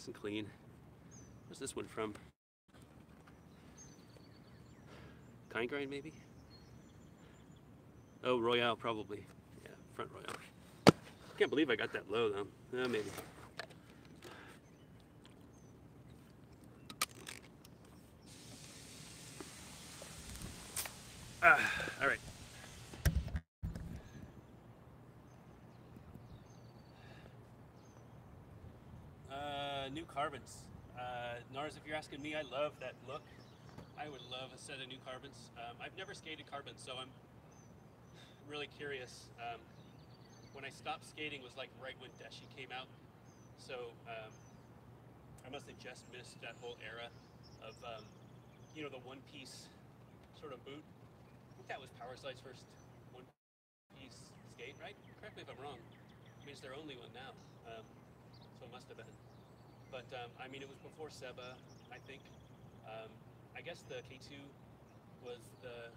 and clean. Where's this one from? Kind Grind maybe? Oh, Royale probably. Yeah, front Royale. Can't believe I got that low though. Maybe. All right. New carbons. Nars, if you're asking me, I love that look. I would love a set of new carbons. I've never skated carbons, so I'm really curious. When I stopped skating was like right when Deshi came out, so I must have just missed that whole era of the one-piece sort of boot. I think that was Powerslide's first one-piece skate, right? Correct me if I'm wrong. I mean, it's their only one now, so it must have been. But I mean, it was before Seba, I think. I guess the K2 was the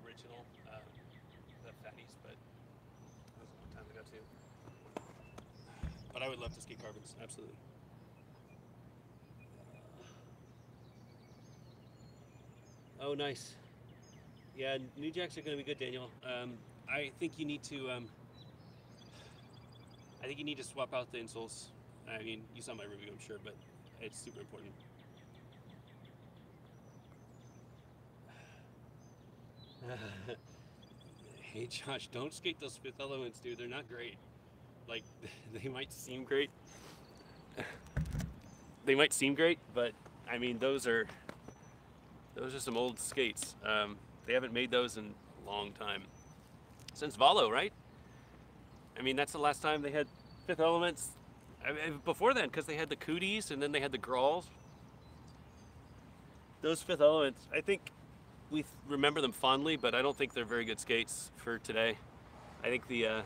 original, the fatties, but that was a long time ago too. But I would love to skate carbons, absolutely. Oh, nice. Yeah, new jacks are going to be good, Daniel. I think you need to. I think you need to swap out the insoles. I mean, you saw my review, I'm sure, but it's super important. Hey, Josh, don't skate those fifth elements, dude. They're not great. Like, they might seem great. They might seem great, but I mean, those are some old skates. They haven't made those in a long time. Since Valo, right? I mean, that's the last time they had fifth elements. I mean, before then, because they had the cooties and then they had the Grawls. Those fifth elements, I think we remember them fondly, but I don't think they're very good skates for today. I think the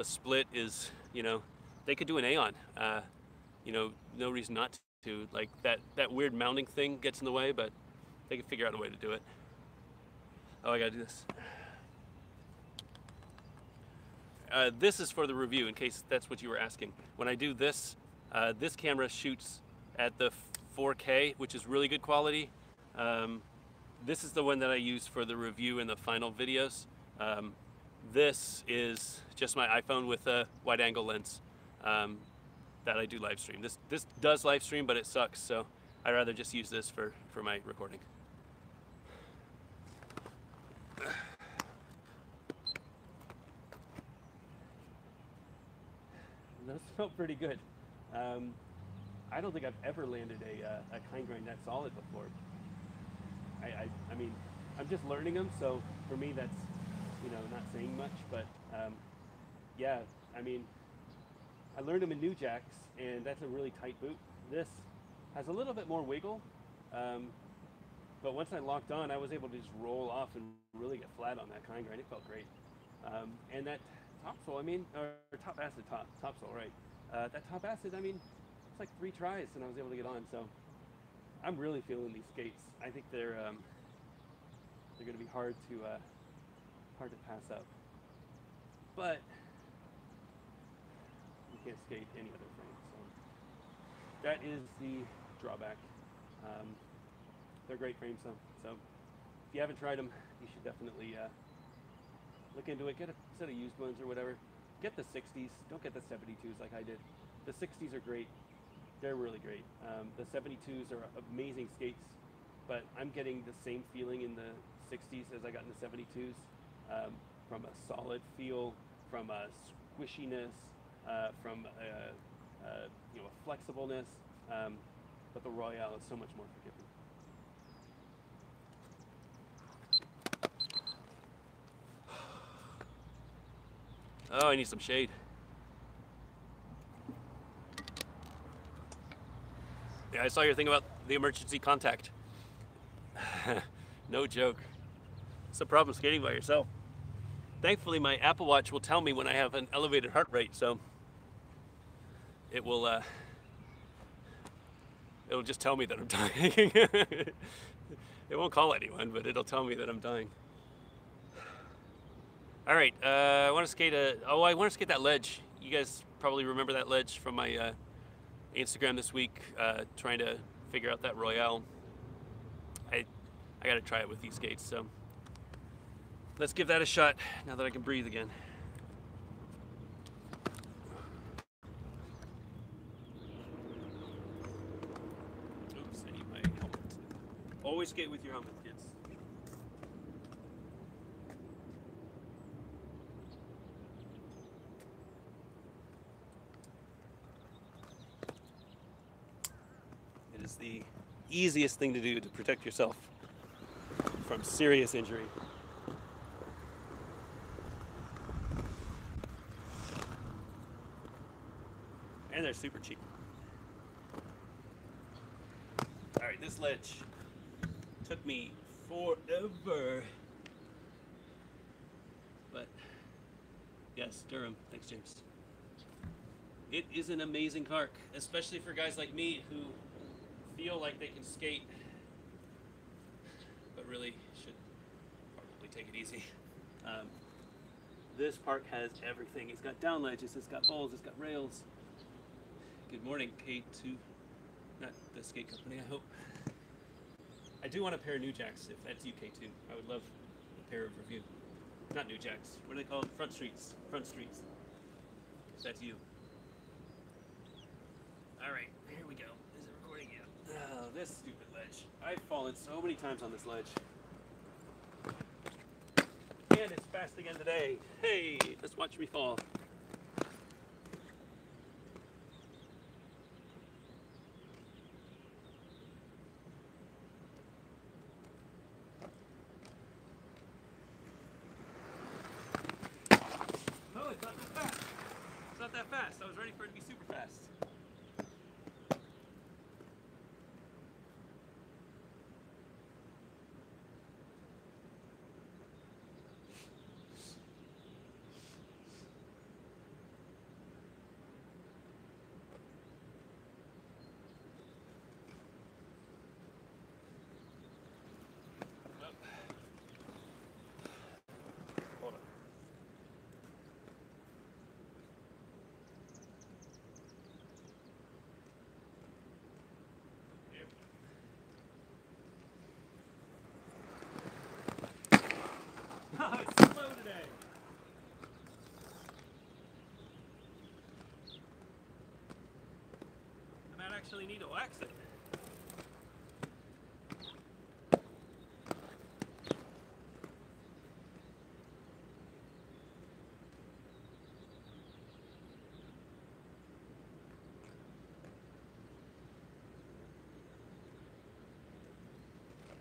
split is, they could do an Aeon. No reason not to. Like that weird mounting thing gets in the way, but they can figure out a way to do it. Oh, I gotta do this. This is for the review, in case that's what you were asking. When I do this, this camera shoots at the 4K, which is really good quality. This is the one that I use for the review and the final videos. This is just my iPhone with a wide-angle lens that I do live stream. This does live stream, but it sucks, so I'd rather just use this for my recording. Those felt pretty good. I don't think I've ever landed a kind grind that solid before. I mean, I'm just learning them, so for me that's, not saying much, but yeah, I mean, I learned them in new jacks, and that's a really tight boot. This has a little bit more wiggle, but once I locked on, I was able to just roll off and really get flat on that kind grind. It felt great. And that topsole, or top acid topsole, right? That top acid, I mean, it's like 3 tries and I was able to get on. So I'm really feeling these skates. I think they're going to be hard to pass up. But you can't skate any other frame. So that is the drawback. They're great frames though. So if you haven't tried them, you should definitely look into it. Get a set of used ones or whatever. Get the 60s. Don't get the 72s like I did. The 60s are great. They're really great. The 72s are amazing skates, but I'm getting the same feeling in the 60s as I got in the 72s, from a solid feel, from a squishiness, from a flexibleness. But the Royale is so much more forgiving. Oh, I need some shade. Yeah, I saw your thing about the emergency contact. No joke. It's a problem skating by yourself. Thankfully, my Apple Watch will tell me when I have an elevated heart rate, so it'll just tell me that I'm dying. It won't call anyone, but it'll tell me that I'm dying. All right, I want to skate that ledge. You guys probably remember that ledge from my Instagram this week, trying to figure out that Royale. I got to try it with these skates, so let's give that a shot now that I can breathe again. Oops, I need my helmet. Always skate with your helmet, kids. It is the easiest thing to do to protect yourself from serious injury. And they're super cheap. All right, this ledge took me forever. But yes, Durham. Thanks, James. It is an amazing park, especially for guys like me who feel like they can skate, but really should probably take it easy. This park has everything. It's got down ledges, it's got bowls, it's got rails. Good morning, K2. Not the skate company, I hope. I do want a pair of New Jacks, if that's you, K2. I would love a pair of review. Not New Jacks. What are they called? Front Streets. Front Streets. If that's you. Alright, here we go. Is it recording yet? Oh, this stupid ledge. I've fallen so many times on this ledge. And it's fast again today. Hey, let's watch me fall. Oh, it's not that fast. It's not that fast. I was ready for it to be super fast. Hold on. Here. Oh, it's slow today. I might actually need to wax it.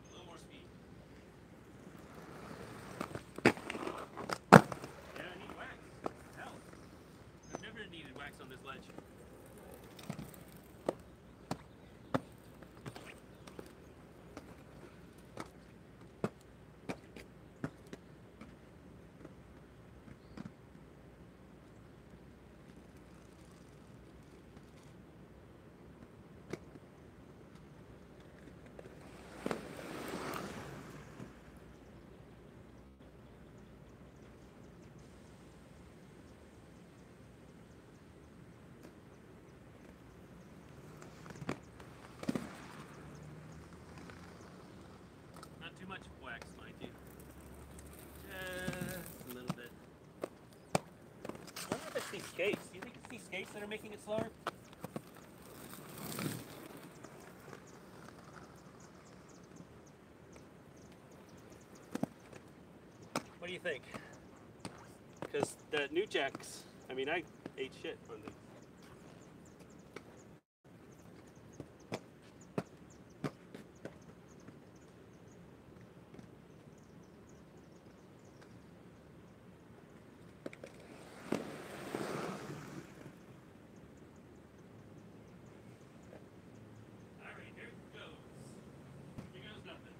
A little more speed. Yeah, I need wax. Hell. I've never needed wax on this ledge. Not too much wax, mind you. Just a little bit. I wonder if it's these skates. Do you think it's these skates that are making it slower? What do you think? Because the New Jacks, I mean, I ate shit on them. Alright, here it goes. Here goes nothing.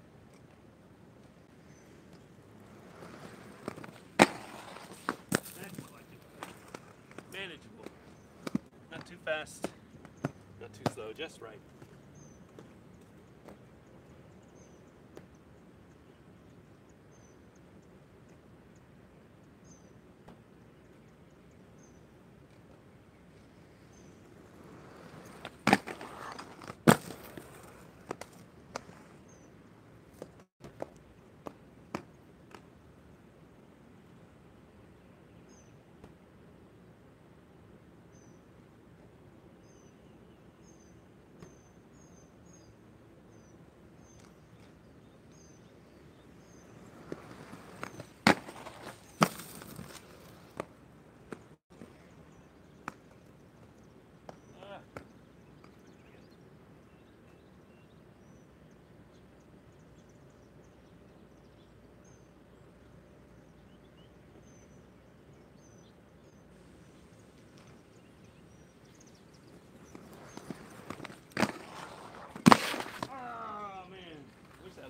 That's what I like it. Manageable. Not too fast, not too slow, just right.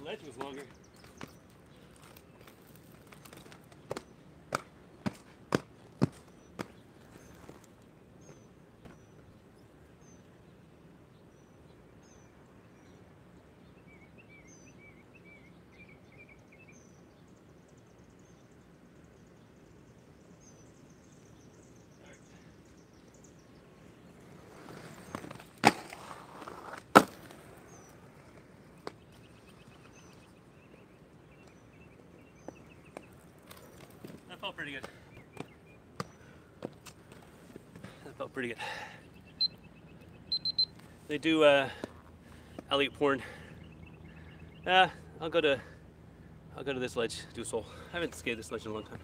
Ledge was longer. felt pretty good. That felt pretty good. They do Elliot porn. I'll go to this ledge, do a soul. I haven't skated this ledge in a long time.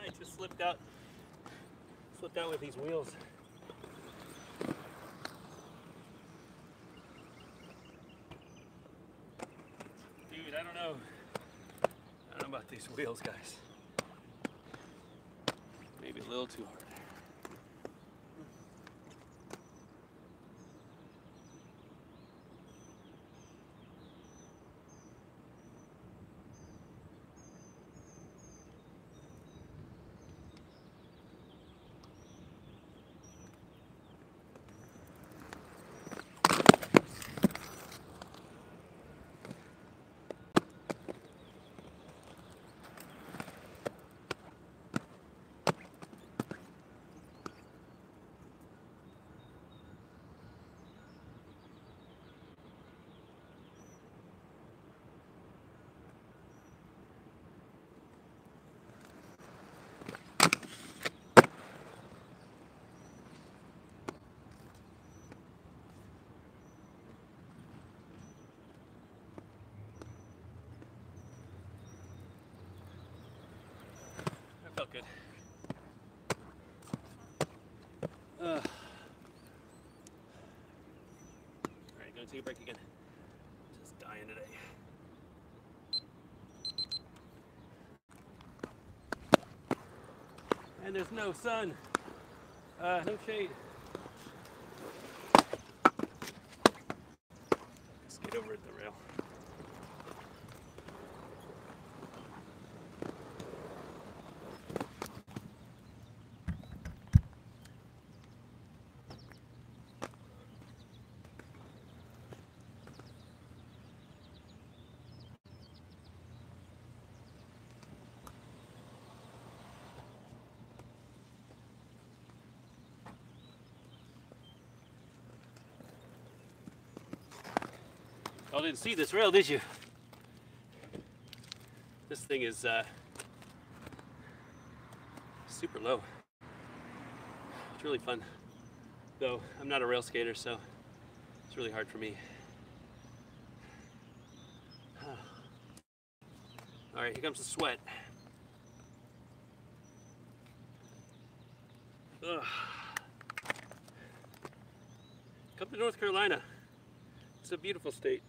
I just slipped out with these wheels. Dude, I don't know about these wheels, guys. Maybe a little too hard. Felt good. Alright, gonna take a break again. Just dying today. And there's no sun. No shade. Let's get over at the rail. Y'all didn't see this rail, did you? This thing is super low. It's really fun. Though I'm not a rail skater, so it's really hard for me. All right, here comes the sweat. Ugh. Come to North Carolina. It's a beautiful state.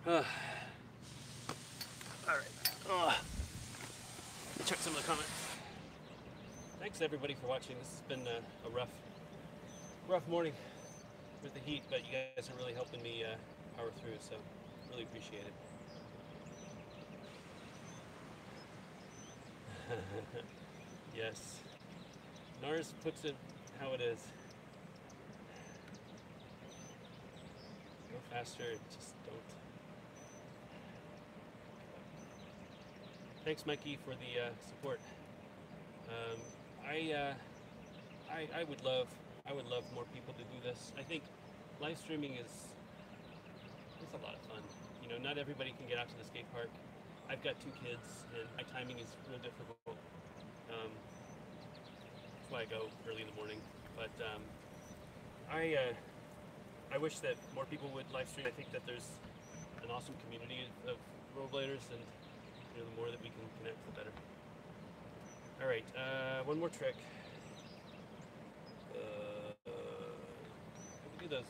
All right. Check some of the comments. Thanks everybody for watching. This has been a rough morning with the heat, but you guys are really helping me power through, so really appreciate it. Yes. Nars puts it how it is. Go faster, just don't. Thanks, Mikey, for the support. I would love more people to do this. I think live streaming is a lot of fun. You know, not everybody can get out to the skate park. I've got 2 kids, and my timing is real difficult. That's why I go early in the morning. But I wish that more people would live stream. I think that there's an awesome community of rollerbladers, and the more that we can connect, the better. All right, one more trick. Let me do this.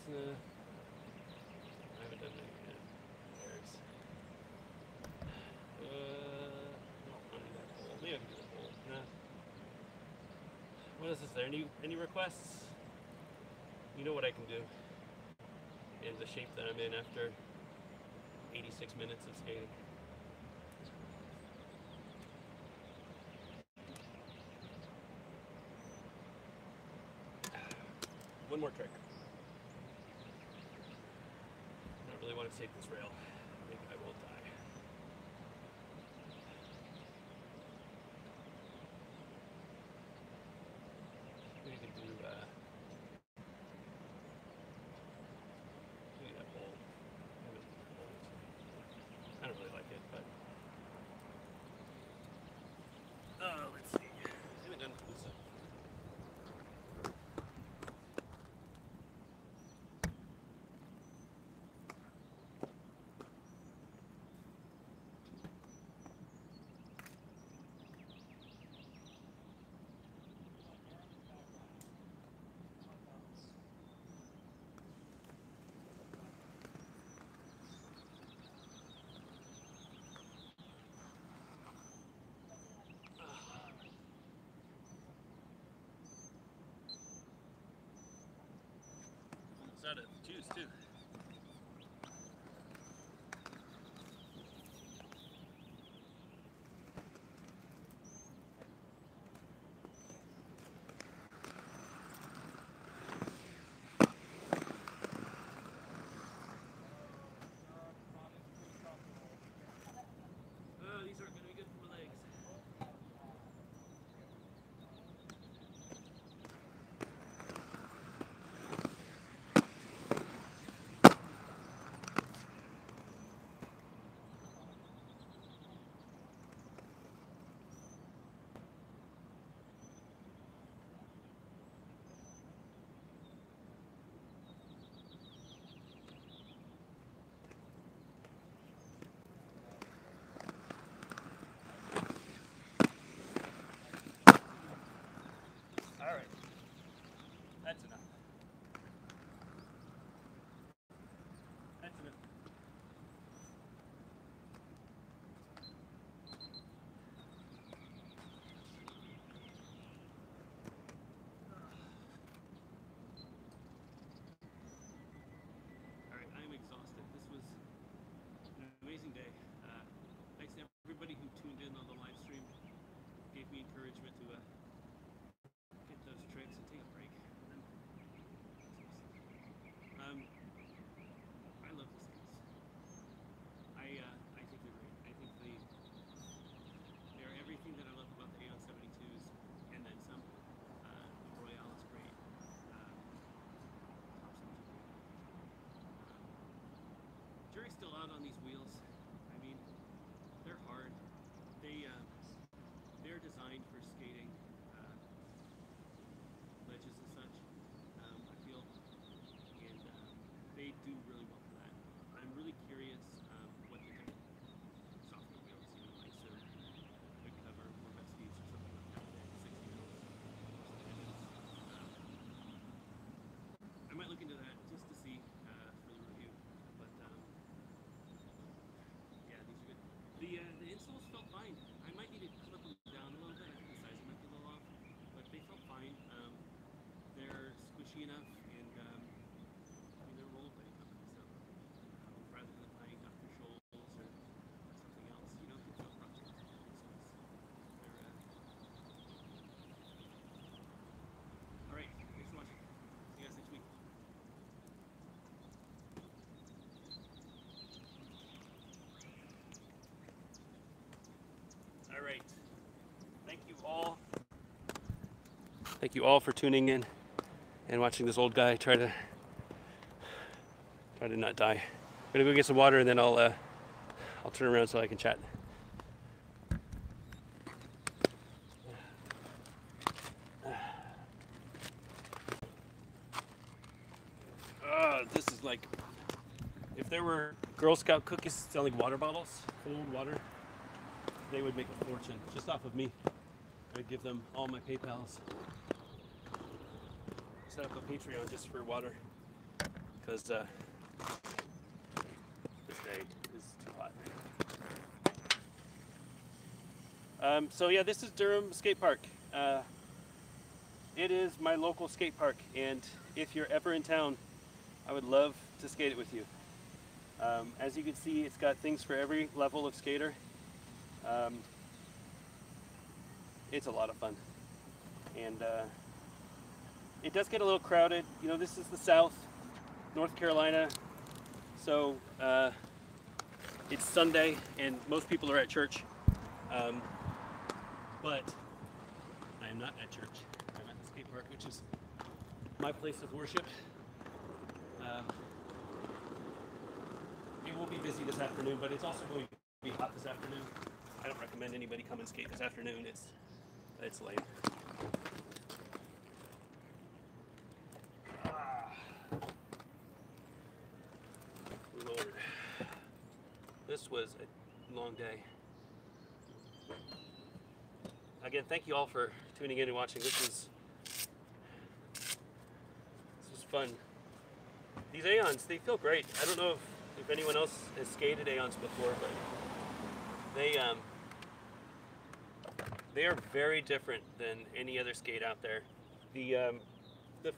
I haven't done that yet. There's. No, on that hole. Maybe I can do the hole. Nah. What is this? There any requests? You know what I can do. And the shape that I'm in after 86 minutes of skating. One more trick. I don't really want to take this rail. I think I will die. Maybe we can do maybe that hole. I don't really like it, but let's see. I haven't done this. It's out of juice too. Oh, these aren't going to be good for my legs. All right, that's enough. That's enough. All right, I'm exhausted. This was an amazing day. Thanks to everybody who tuned in on the live stream. Gave me encouragement to get those tricks and take a break. And then, I love these things. I think they're great. I think they're everything that I love about the Aeon 72s, and then some. The Royale is great. Top 72. Jury's still out on these wheels. I mean, they're hard. They're designed for skating. Ledges and such, I feel, and they do really well for that. I'm really curious what the different software wheels, like some would cover more best speeds or something like that, 60 mils. I might look into that just to see for the review, but yeah, these are good. The insoles felt fine. I might need to clip them down a little bit. I think the size might be a little off, but they felt fine. They're squishy enough, and I mean, they're a rollerblading company, so rather than buying Dr. Scholl's or something else, get the product. So they're all right. Thanks for watching. See you guys next week. All right. Thank you all. Thank you all for tuning in and watching this old guy try to not die. I'm gonna go get some water, and then I'll turn around so I can chat. Girl Scout cookies selling water bottles, cold water. They would make a fortune just off of me. I'd give them all my PayPals. Set up a Patreon just for water, because this day is too hot. So yeah, this is Durham Skate Park. It is my local skate park, and if you're ever in town, I would love to skate it with you. As you can see, it's got things for every level of skater. It's a lot of fun, and it does get a little crowded. You know, this is the South, North Carolina, so it's Sunday and most people are at church, but I am not at church. I'm at the skate park, which is my place of worship. It will be busy this afternoon, but it's also going to be hot this afternoon. I don't recommend anybody come and skate this afternoon. It's lame. Lord, this was a long day. Again, thank you all for tuning in and watching. This was fun. These Aeons, they feel great. I don't know if anyone else has skated Aeons before, but they are very different than any other skate out there. The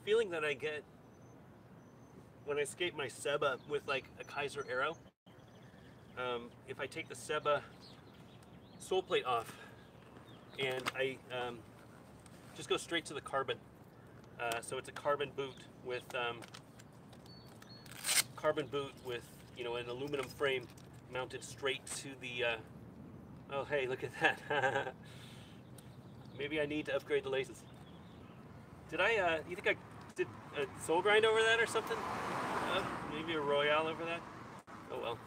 feeling that I get when I skate my Seba with like a Kaiser Arrow, if I take the Seba sole plate off and I just go straight to the carbon, so it's a carbon boot with you know, an aluminum frame mounted straight to the oh hey, look at that. Maybe I need to upgrade the laces. Did I you think I did a soul grind over that or something? Maybe a Royale over that? Oh well.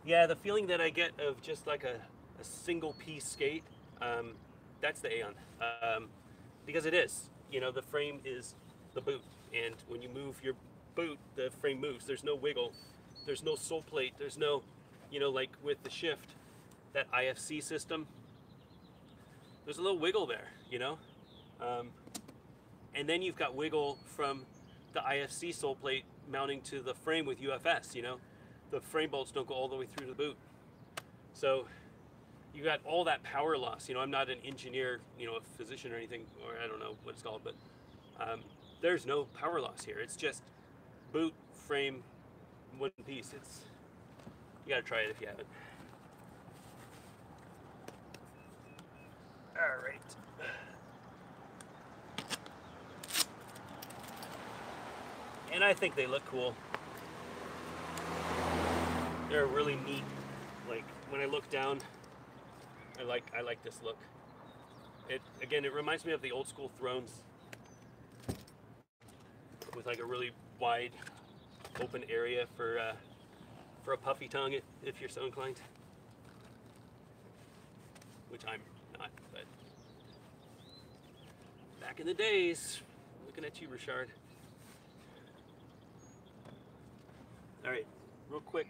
Yeah, the feeling that I get of just like a single piece skate, that's the Aeon. Because it is, you know, the frame is the boot, and when you move your boot, the frame moves. There's no wiggle, there's no sole plate, there's no, you know, like with the Shift, that IFC system, there's a little wiggle there, you know? And then you've got wiggle from the IFC sole plate mounting to the frame with UFS, you know? The frame bolts don't go all the way through the boot. So you got all that power loss. You know, I'm not an engineer, you know, a physician or anything, or I don't know what it's called, but there's no power loss here. It's just boot, frame, one piece. You gotta try it if you haven't. All right. And I think they look cool. They're really neat. Like when I look down, I like this look. It reminds me of the old school Thrones with like a really wide open area for a puffy tongue if you're so inclined. Which I'm not, but back in the days, looking at you, Richard. All right, real quick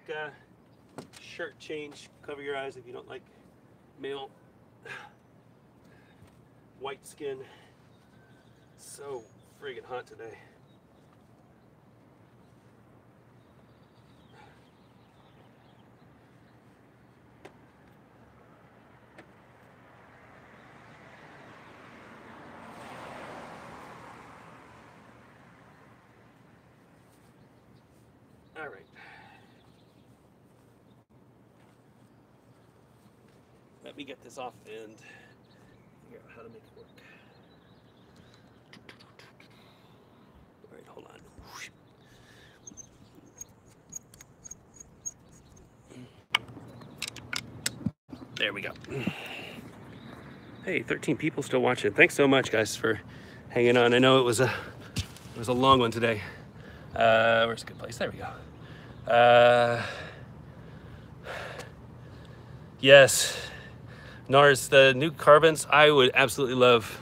shirt change. Cover your eyes if you don't like male white skin. So friggin' hot today. All right. Let me get this off and figure out how to make it work. All right, hold on. There we go. Hey, 13 people still watching. Thanks so much, guys, for hanging on. I know it was a long one today. Where's a good place? There we go. Yes, Nars, the new carbons. I would absolutely love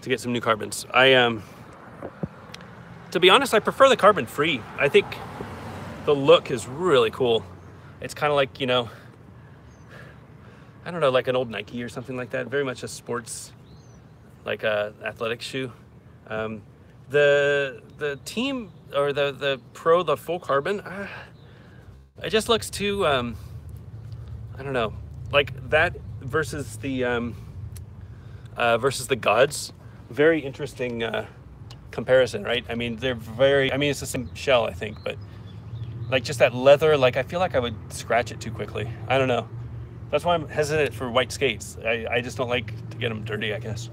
to get some new carbons. To be honest, I prefer the carbon free. I think the look is really cool. It's kind of like, you know, I don't know, like an old Nike or something like that. Very much a sports, like a athletic shoe. Um, the team or the Pro, the full carbon, it just looks too, I don't know, like that versus the Gods. Very interesting comparison, right? I mean, they're very, I mean, it's the same shell, I think, but like just that leather, like I feel like I would scratch it too quickly. I don't know. That's why I'm hesitant for white skates. I just don't like to get them dirty, I guess.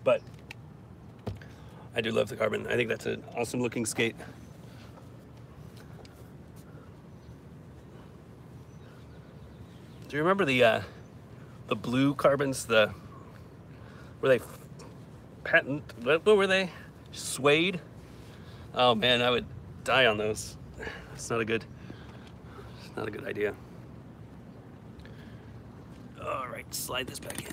But I do love the carbon. I think that's an awesome looking skate. Do you remember the blue carbons? Were they patent? What were they? Suede? Oh man, I would die on those. It's not a good idea. All right, slide this back in.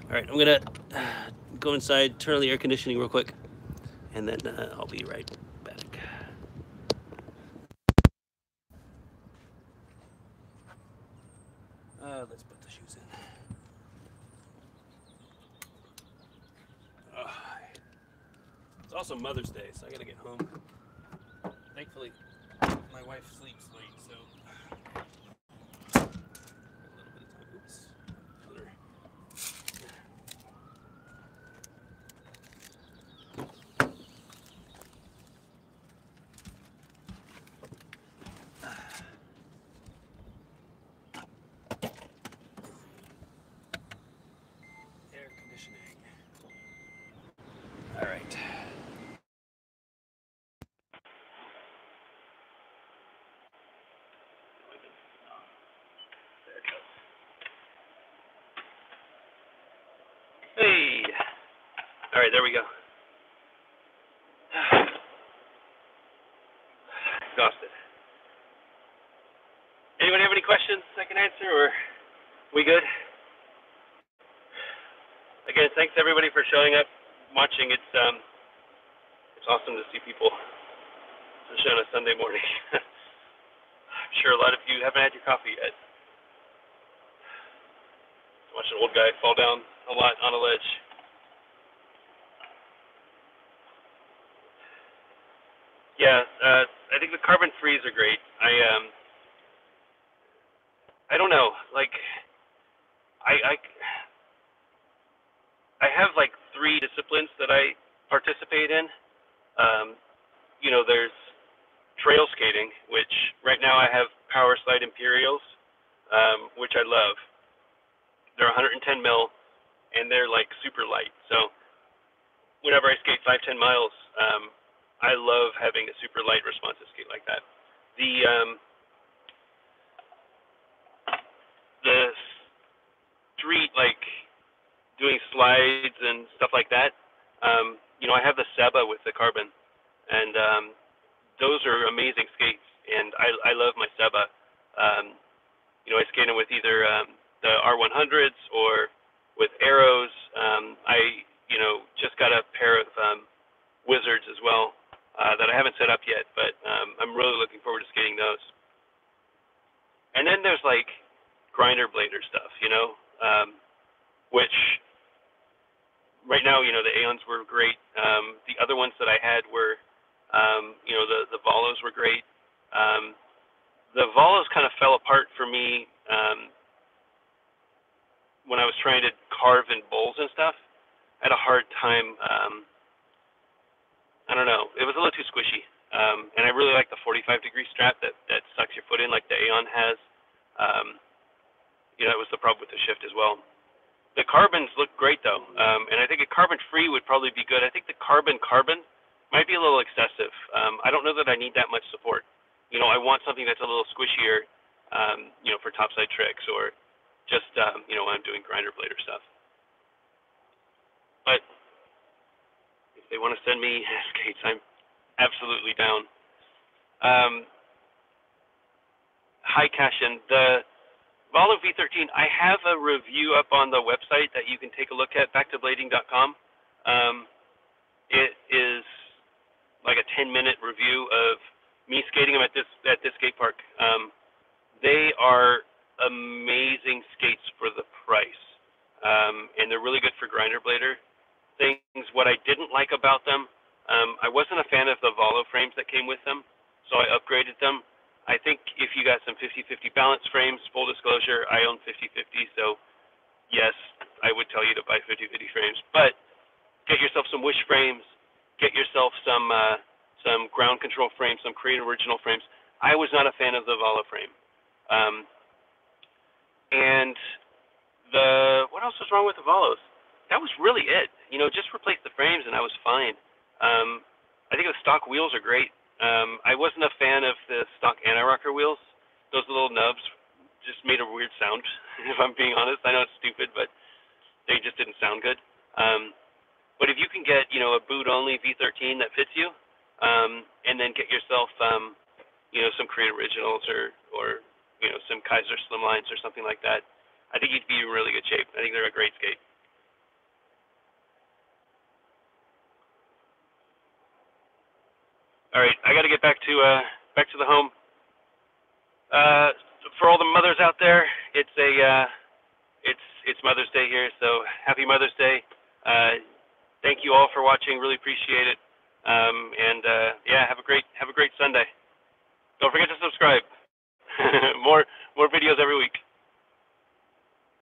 All right, I'm gonna go inside, turn on the air conditioning real quick, and then I'll be right back. Let's put the shoes in. It's also Mother's Day, so I gotta get home. Thankfully, my wife sleeps late, so a little bit of time. Oops. Air conditioning. All right. Hey. All right, there we go. Exhausted. Anyone have any questions I can answer, or we good? Again, thanks everybody for showing up, watching. It's awesome to see people, especially on a Sunday morning. I'm sure a lot of you haven't had your coffee yet. Watch an old guy fall down a lot on a ledge. Yeah, I think the carbon frees are great. I don't know, like I have like 3 disciplines that I participate in. You know, there's trail skating, which right now I have Power Slide Imperials, which I love. They're 110 mil, and they're like super light. So whenever I skate 5-10 miles, I love having a super light responsive skate like that. The street, like doing slides and stuff like that, you know, I have the Seba with the carbon, and those are amazing skates, and I love my Seba. You know, I skate them with either the R100s or with arrows. I, you know, just got a pair of Wizards as well that I haven't set up yet, but I'm really looking forward to skating those. And then there's like grinder blader stuff, you know, which right now, you know, the Aeons were great. The other ones that I had were, you know, the Volos were great. The Volos kind of fell apart for me when I was trying to carve in bowls and stuff. I had a hard time. I don't know. It was a little too squishy. And I really like the 45-degree strap that sucks your foot in like the Aeon has. You know, that was the problem with the shift as well. The carbons look great though, and I think a carbon free would probably be good. I think the carbon might be a little excessive. I don't know that I need that much support. You know, I want something that's a little squishier, you know, for topside tricks or just, you know, when I'm doing grinder blader stuff. But if they want to send me skates, I'm absolutely down. Um, Hi, Cashin. The Valo V13, I have a review up on the website that you can take a look at, backtoblading.com. It is like a 10-minute review of me skating them at this skate park. They are amazing skates for the price, and they're really good for grinder blader things. What I didn't like about them, I wasn't a fan of the Valo frames that came with them, so I upgraded them. I think if you got some 50-50 balance frames, full disclosure, I own 50-50, so yes, I would tell you to buy 50-50 frames. But get yourself some Wish frames, get yourself some ground control frames, some Create Original frames. I was not a fan of the Valo frame. And what else was wrong with the Valos? That was really it. Just replace the frames and I was fine. I think the stock wheels are great. I wasn't a fan of the stock anti-rocker wheels. Those little nubs just made a weird sound, if I'm being honest. I know it's stupid, but they just didn't sound good. But if you can get, a boot-only V13 that fits you, and then get yourself, some Create Originals or some Kaiser Slimlines or something like that, I think you'd be in really good shape. I think they're a great skate. All right, I got to get back to the home. For all the mothers out there, it's Mother's Day here, so happy Mother's Day. Thank you all for watching. Really appreciate it. Have a great Sunday. Don't forget to subscribe. more videos every week.